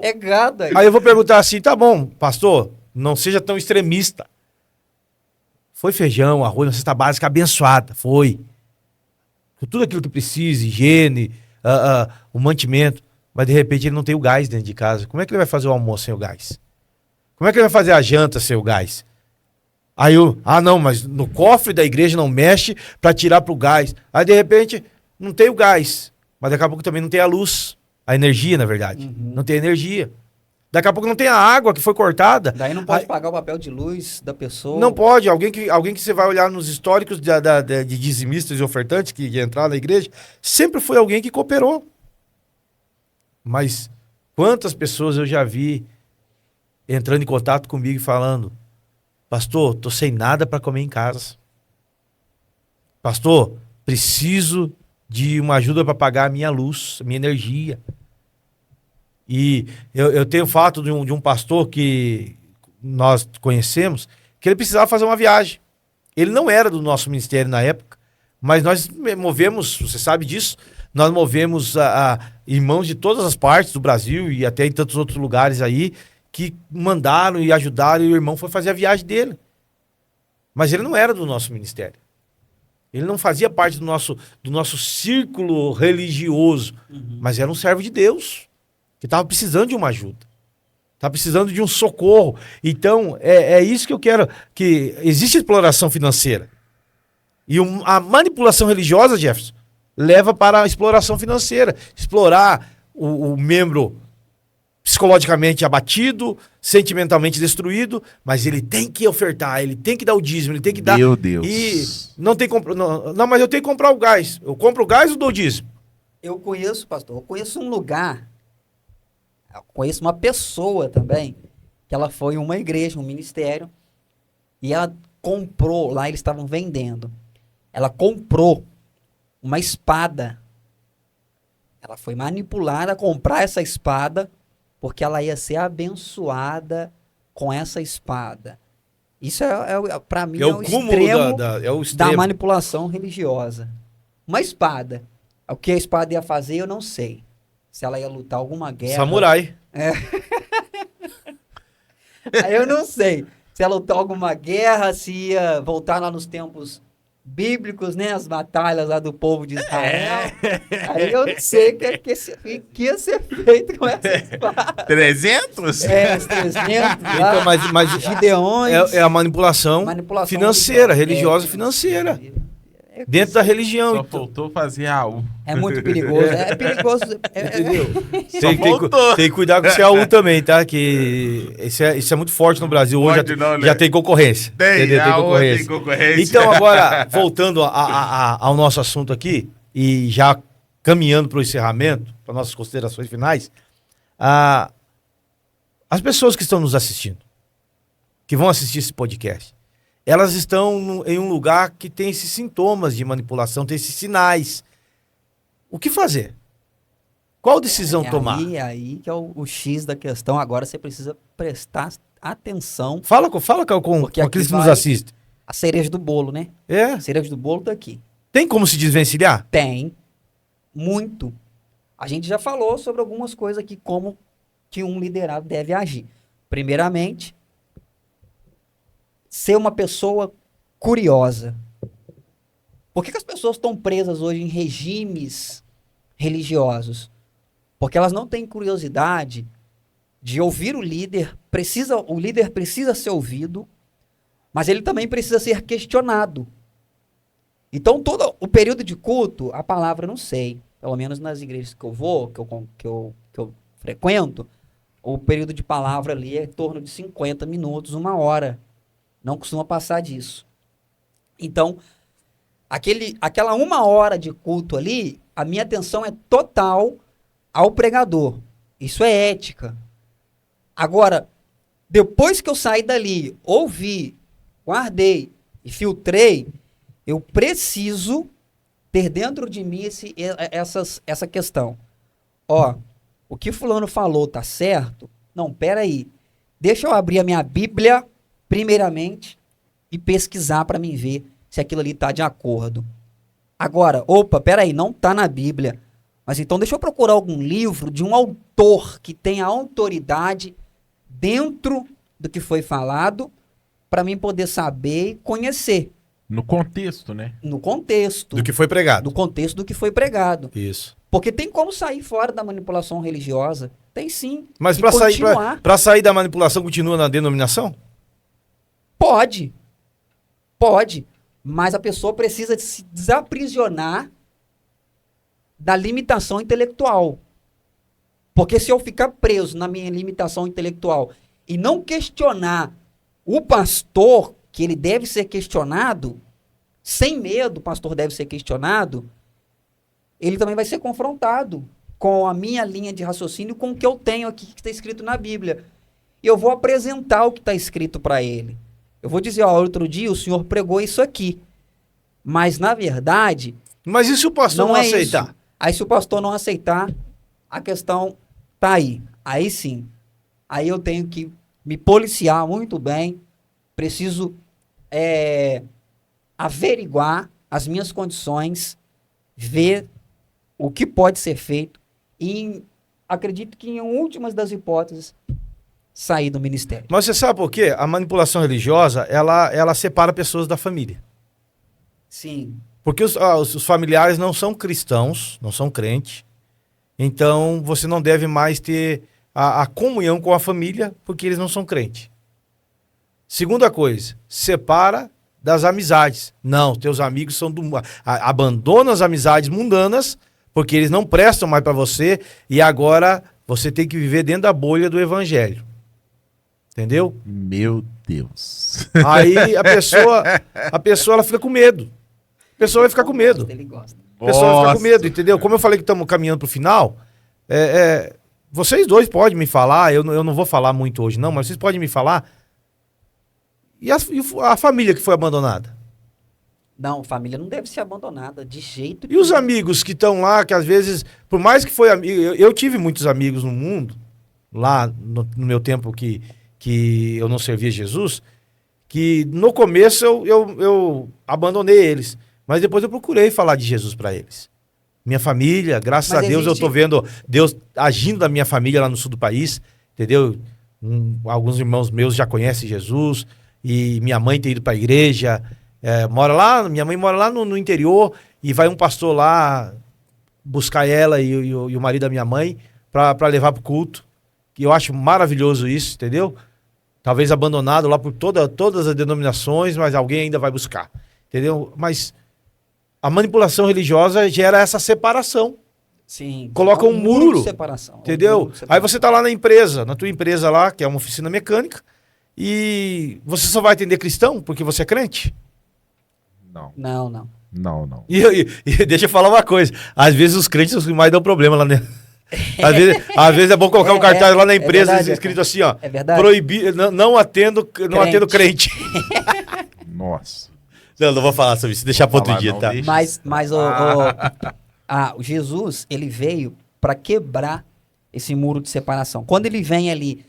É gado.
Aí eu vou perguntar assim, tá bom, pastor, não seja tão extremista. Foi feijão, arroz, uma cesta básica abençoada, foi. Com tudo aquilo que precisa, higiene, o mantimento. Mas de repente ele não tem o gás dentro de casa. Como é que ele vai fazer o almoço sem o gás? Como é que ele vai fazer a janta sem o gás? Aí não, mas no cofre da igreja não mexe para tirar pro gás. Aí de repente não tem o gás, mas daqui a pouco também não tem a luz, a energia, na verdade.
Uhum.
Não tem energia. Daqui a pouco não tem a água que foi cortada.
Daí não pode pagar o papel de luz da pessoa.
Não pode. Alguém que você vai olhar nos históricos de dizimistas e ofertantes que entraram na igreja, sempre foi alguém que cooperou. Mas quantas pessoas eu já vi entrando em contato comigo e falando: pastor, tô sem nada para comer em casa. Pastor, preciso de uma ajuda para pagar a minha luz, a minha energia. E eu tenho o fato de um pastor que nós conhecemos, que ele precisava fazer uma viagem. Ele não era do nosso ministério na época, mas nós movemos, você sabe disso, nós movemos irmãos de todas as partes do Brasil e até em tantos outros lugares aí, que mandaram e ajudaram, e o irmão foi fazer a viagem dele. Mas ele não era do nosso ministério. Ele não fazia parte do nosso círculo religioso, mas era um servo de Deus, que estava precisando de uma ajuda. Estava precisando de um socorro. Então, é isso que eu quero, que existe exploração financeira. E a manipulação religiosa, Jefferson, leva para a exploração financeira. Explorar o membro psicologicamente abatido, sentimentalmente destruído, mas ele tem que ofertar, ele tem que dar o dízimo, ele tem que dar...
Meu Deus.
E não tem não, mas eu tenho que comprar o gás. Eu compro o gás ou dou o dízimo?
Eu conheço, pastor, um lugar, eu conheço uma pessoa também, que ela foi em uma igreja, um ministério, e ela comprou, lá eles estavam vendendo, ela comprou uma espada. Ela foi manipulada a comprar essa espada, porque ela ia ser abençoada com essa espada. Isso para mim é o extremo da manipulação religiosa. uma espada. O que a espada ia fazer, eu não sei. Se ela ia lutar alguma guerra.
Samurai.
Aí eu não sei. Se ia lutar alguma guerra, se ia voltar lá nos tempos bíblicos, né? As batalhas lá do povo de Israel. Aí eu não sei o que ia ser feito com essa espada.
300?
Os 300 lá,
Então, mas
Gideões.
é a manipulação financeira, religiosa financeira. Dentro da religião.
Só faltou fazer AU.
É muito perigoso. É perigoso.
Entendeu?
faltou.
Tem que cuidar com o CAU também, tá? Que isso é muito forte no Brasil. Hoje já tem concorrência.
Tem concorrência.
Então, agora, voltando ao nosso assunto aqui, e já caminhando para o encerramento, para nossas considerações finais, as pessoas que estão nos assistindo, que vão assistir esse podcast, elas estão em um lugar que tem esses sintomas de manipulação, tem esses sinais. O que fazer? Qual decisão tomar?
Aí que é o X da questão. Agora você precisa prestar atenção.
Fala com aqueles que nos assistem.
A cereja do bolo, né? A cereja do bolo tá aqui.
Tem como se desvencilhar?
Tem. Muito. A gente já falou sobre algumas coisas aqui, como que um liderado deve agir. Primeiramente, ser uma pessoa curiosa. Por que as pessoas estão presas hoje em regimes religiosos? Porque elas não têm curiosidade de ouvir o líder. O líder precisa ser ouvido, mas ele também precisa ser questionado. Então, todo o período de culto, a palavra eu não sei. Pelo menos nas igrejas que eu vou, que eu frequento, o período de palavra ali é em torno de 50 minutos, 1 hora. Não costuma passar disso. Então, aquela 1 hora de culto ali, a minha atenção é total ao pregador. Isso é ética. Agora, depois que eu saí dali, ouvi, guardei e filtrei, eu preciso ter dentro de mim essa questão. O que fulano falou tá certo? Não, peraí. Deixa eu abrir a minha Bíblia primeiramente e pesquisar para mim ver se aquilo ali está de acordo. Agora, peraí, não está na Bíblia, mas então deixa eu procurar algum livro de um autor que tenha autoridade dentro do que foi falado para mim poder saber e conhecer.
No contexto, né?
No contexto.
Do que foi pregado.
Do contexto do que foi pregado.
Isso.
Porque tem como sair fora da manipulação religiosa. Tem sim.
Mas para sair da manipulação continua na denominação?
Pode, mas a pessoa precisa se desaprisionar da limitação intelectual. Porque se eu ficar preso na minha limitação intelectual e não questionar o pastor, que ele deve ser questionado, sem medo o pastor deve ser questionado, ele também vai ser confrontado com a minha linha de raciocínio, com o que eu tenho aqui, que está escrito na Bíblia. E eu vou apresentar o que está escrito para ele. Eu vou dizer, outro dia o senhor pregou isso aqui. Mas, na verdade...
Mas e se o pastor não aceitar?
Isso. Aí, se o pastor não aceitar, a questão tá aí. Aí sim. Aí eu tenho que me policiar muito bem. Preciso averiguar as minhas condições, ver o que pode ser feito e acredito que, em últimas das hipóteses, sair do ministério.
Mas você sabe por quê? A manipulação religiosa, ela separa pessoas da família.
Sim.
Porque os familiares não são cristãos, não são crentes. Então, você não deve mais ter a comunhão com a família, porque eles não são crentes. Segunda coisa, separa das amizades. Não, teus amigos são abandona as amizades mundanas, porque eles não prestam mais para você, e agora você tem que viver dentro da bolha do evangelho. Entendeu?
Meu Deus.
Aí a pessoa ela fica com medo. A pessoa vai ficar com medo.
Ele gosta.
A pessoa vai ficar com medo, entendeu? Como eu falei que estamos caminhando para o final, vocês dois podem me falar, eu não vou falar muito hoje não, mas vocês podem me falar. E a família que foi abandonada?
Não, família não deve ser abandonada, de jeito
nenhum. E os amigos que estão lá, que às vezes, por mais que foi amigo, eu tive muitos amigos no mundo, lá no meu tempo que eu não servia Jesus, que no começo eu abandonei eles. Mas depois eu procurei falar de Jesus para eles. Minha família, graças a Deus, eu tô vendo Deus agindo na minha família lá no sul do país, entendeu? Alguns irmãos meus já conhecem Jesus, e minha mãe tem ido para a igreja, minha mãe mora lá no interior, e vai um pastor lá buscar ela e o marido da minha mãe para levar para o culto. E eu acho maravilhoso isso, entendeu? Talvez abandonado lá por todas as denominações, mas alguém ainda vai buscar, entendeu? Mas a manipulação religiosa gera essa separação.
Sim.
Coloca um muro,
de separação.
entendeu? Aí você tá lá na empresa, na tua empresa lá, que é uma oficina mecânica, e você só vai atender cristão porque você é crente?
Não.
E deixa eu falar uma coisa, às vezes os crentes são os que mais dão problema lá dentro. Às vezes é bom colocar um cartaz lá na empresa verdade, escrito assim, ó, proibido, não atendo crente.
Nossa.
Não vou falar sobre isso, deixar para outro dia, tá?
Mas o Jesus, ele veio para quebrar esse muro de separação. Quando ele vem ali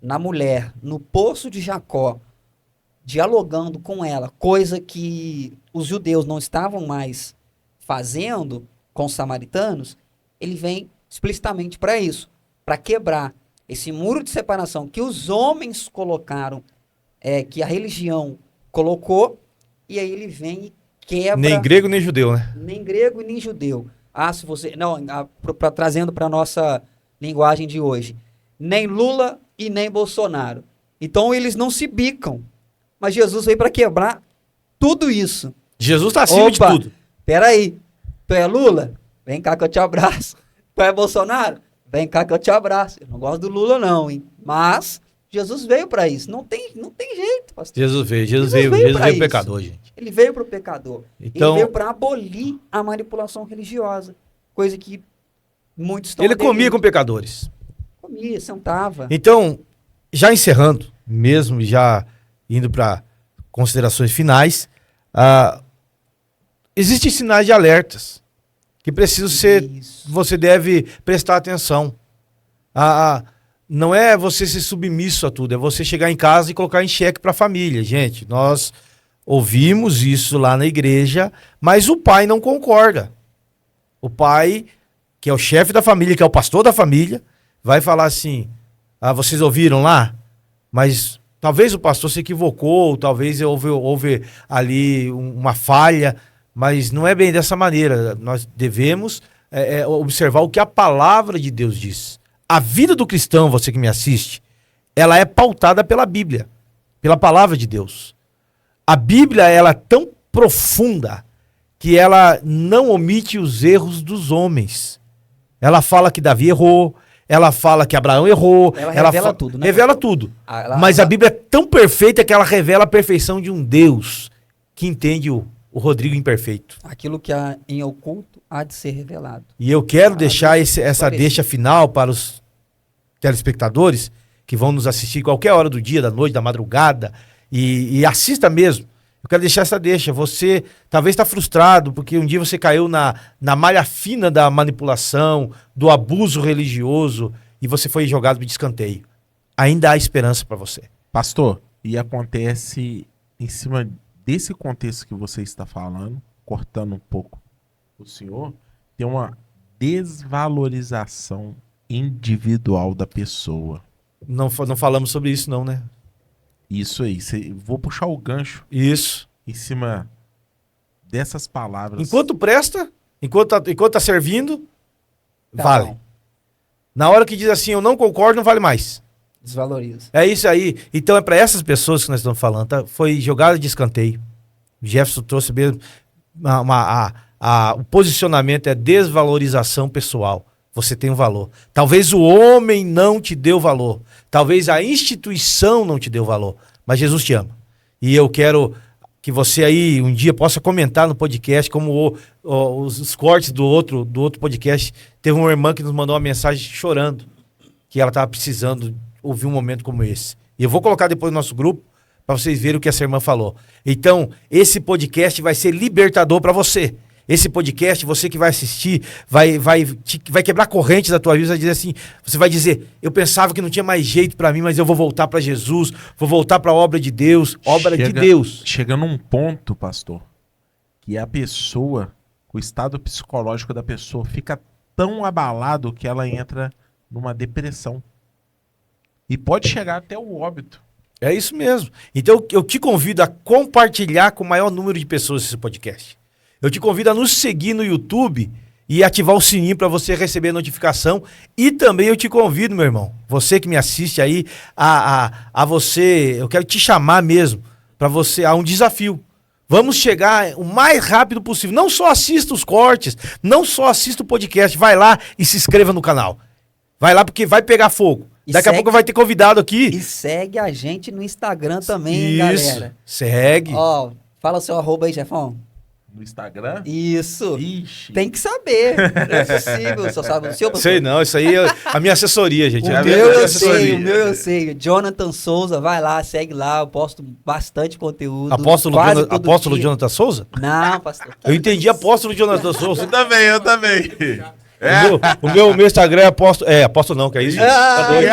na mulher, no poço de Jacó, dialogando com ela, coisa que os judeus não estavam mais fazendo com os samaritanos, ele vem explicitamente para isso, para quebrar esse muro de separação que os homens colocaram, que a religião colocou, e aí ele vem e quebra...
Nem grego, nem judeu, né?
Nem grego e nem judeu. Se você... Não, trazendo para nossa linguagem de hoje. Nem Lula e nem Bolsonaro. Então eles não se bicam. Mas Jesus veio para quebrar tudo isso.
Jesus está acima de tudo.
Peraí. Tu é Lula? Vem cá que eu te abraço. Tu é Bolsonaro? Vem cá que eu te abraço. Eu não gosto do Lula não, hein? Mas Jesus veio para isso. Não tem jeito, pastor.
Jesus veio pro pecador, gente.
Ele veio pro pecador.
Então,
ele veio para abolir a manipulação religiosa. Coisa que muitos estão...
Ele comia com pecadores.
Comia, sentava.
Então, já encerrando, mesmo já indo para considerações finais, existem sinais de alertas que precisam ser... Você deve prestar atenção. Não é você ser submisso a tudo, é você chegar em casa e colocar em xeque para a família. Gente, nós ouvimos isso lá na igreja, mas o pai não concorda. O pai, que é o chefe da família, que é o pastor da família, vai falar assim, vocês ouviram lá? Mas talvez o pastor se equivocou, talvez houve ali uma falha, mas não é bem dessa maneira. Nós devemos observar o que a palavra de Deus diz. A vida do cristão, você que me assiste, ela é pautada pela Bíblia, pela palavra de Deus. A Bíblia, ela é tão profunda que ela não omite os erros dos homens. Ela fala que Davi errou, ela fala que Abraão errou.
Ela revela tudo, né?
Revela tudo. Mas a Bíblia é tão perfeita que ela revela a perfeição de um Deus que entende o Rodrigo imperfeito.
Aquilo que há em oculto há de ser revelado.
E eu quero deixar essa deixa final para os telespectadores que vão nos assistir qualquer hora do dia, da noite, da madrugada, e assista mesmo. Eu quero deixar essa deixa. Você talvez está frustrado porque um dia você caiu na malha fina da manipulação, do abuso religioso, e você foi jogado de escanteio. Ainda há esperança para você.
Pastor, e acontece em cima desse contexto que você está falando, cortando um pouco o senhor, tem uma desvalorização individual da pessoa.
Não falamos sobre isso não, né?
Isso aí. Vou puxar o gancho.
Isso.
Em cima dessas palavras.
Enquanto presta, enquanto tá servindo, vale. Bom. Na hora que diz assim, eu não concordo, não vale mais.
Desvaloriza.
É isso aí. Então é para essas pessoas que nós estamos falando, tá? Foi jogada de escanteio. O Jefferson trouxe mesmo o posicionamento é desvalorização pessoal. Você tem um valor. Talvez o homem não te deu valor. Talvez a instituição não te deu valor. Mas Jesus te ama. E eu quero que você aí um dia possa comentar no podcast, como os cortes do outro podcast. Teve uma irmã que nos mandou uma mensagem chorando, que ela estava precisando ouvir um momento como esse. E eu vou colocar depois no nosso grupo, para vocês verem o que essa irmã falou. Então, esse podcast vai ser libertador para você. Esse podcast, você que vai assistir, vai quebrar correntes da tua vida, vai dizer assim, você vai dizer, eu pensava que não tinha mais jeito para mim, mas eu vou voltar para Jesus, vou voltar para a obra de Deus, de Deus.
Chega num ponto, pastor, que a pessoa, o estado psicológico da pessoa fica tão abalado que ela entra numa depressão. E pode chegar até o óbito.
É isso mesmo. Então eu te convido a compartilhar com o maior número de pessoas esse podcast. Eu te convido a nos seguir no YouTube e ativar o sininho para você receber a notificação. E também eu te convido, meu irmão, você que me assiste aí, a você, eu quero te chamar mesmo para você a um desafio. Vamos chegar o mais rápido possível. Não só assista os cortes, não só assista o podcast, vai lá e se inscreva no canal. Vai lá porque vai pegar fogo. Daqui a pouco vai ter convidado aqui.
E segue a gente no Instagram também,
isso,
galera.
Segue.
Ó, fala o seu arroba aí, Jefão.
No Instagram?
Isso.
Ixi.
Tem que saber. Não é possível. Só sabe o seu, pastor?
Sei não, isso aí é a minha assessoria, gente.
O meu eu sei. Jonathan Souza, vai lá, segue lá. Eu posto bastante conteúdo.
Apóstolo Jonathan Souza?
Não, pastor.
Eu entendi apóstolo Jonathan Souza.
Eu também.
O meu Instagram é apóstolo. Apóstolo não, que é isso? Tá doido?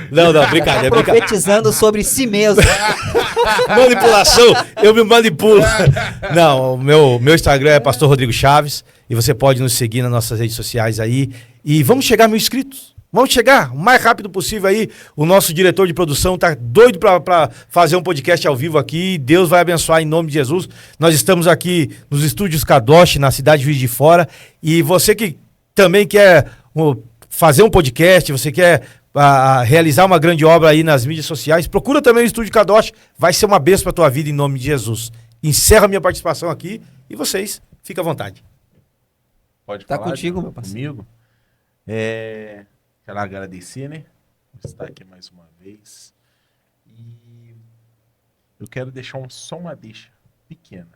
Não, brincadeira.
Profetizando sobre si mesmo.
Manipulação, eu me manipulo. Não, o meu Instagram é Pastor Rodrigo Chaves. E você pode nos seguir nas nossas redes sociais aí. E vamos chegar a 1.000 inscritos. Vamos chegar o mais rápido possível aí. O nosso diretor de produção tá doido para fazer um podcast ao vivo aqui. Deus vai abençoar em nome de Jesus. Nós estamos aqui nos estúdios Kadosh, na cidade de Juiz de Fora. E você que também quer fazer um podcast, você quer realizar uma grande obra aí nas mídias sociais, procura também o Estúdio Kadosh. Vai ser uma bênção para tua vida em nome de Jesus. Encerro a minha participação aqui e vocês, fiquem à vontade.
Pode
falar.
Tá contigo,
meu parceiro.
Comigo. Quero agradecer, né? Por estar aqui mais uma vez. E eu quero deixar só uma deixa pequena.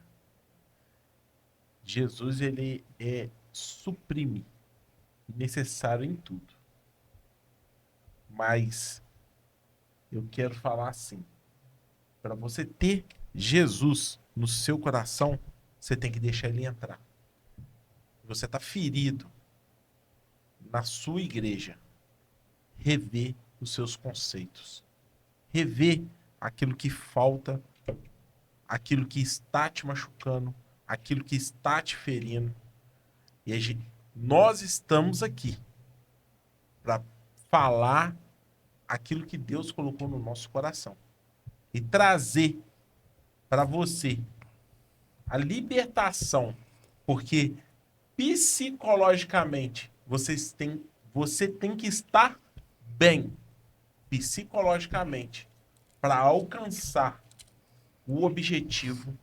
Jesus, ele é suprime, necessário em tudo. Mas eu quero falar assim. Para você ter Jesus no seu coração, você tem que deixar ele entrar. Você está ferido na sua igreja. Rever os seus conceitos. Rever aquilo que falta, aquilo que está te machucando, aquilo que está te ferindo. E nós estamos aqui para falar aquilo que Deus colocou no nosso coração e trazer para você a libertação, porque psicologicamente você tem que estar bem psicologicamente para alcançar o objetivo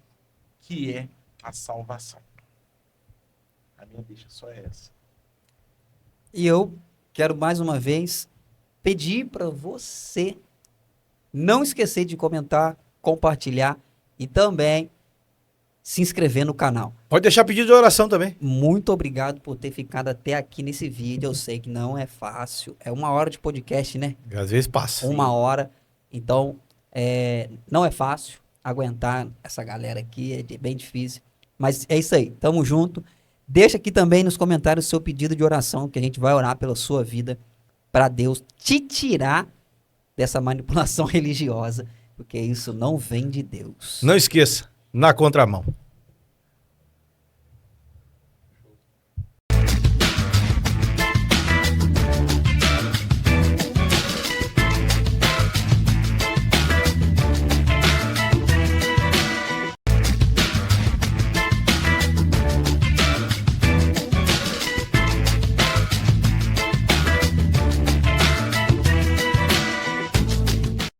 que é a salvação. A minha deixa só é essa.
E eu quero mais uma vez pedir para você não esquecer de comentar, compartilhar e também se inscrever no canal.
Pode deixar pedido de oração também.
Muito obrigado por ter ficado até aqui nesse vídeo. Eu sei que não é fácil. É 1 hora de podcast, né?
Às vezes passa.
1 hora. Então, não é fácil aguentar essa galera aqui. É bem difícil. Mas é isso aí. Tamo junto. Deixa aqui também nos comentários o seu pedido de oração, que a gente vai orar pela sua vida, para Deus te tirar dessa manipulação religiosa, porque isso não vem de Deus.
Não esqueça, na contramão.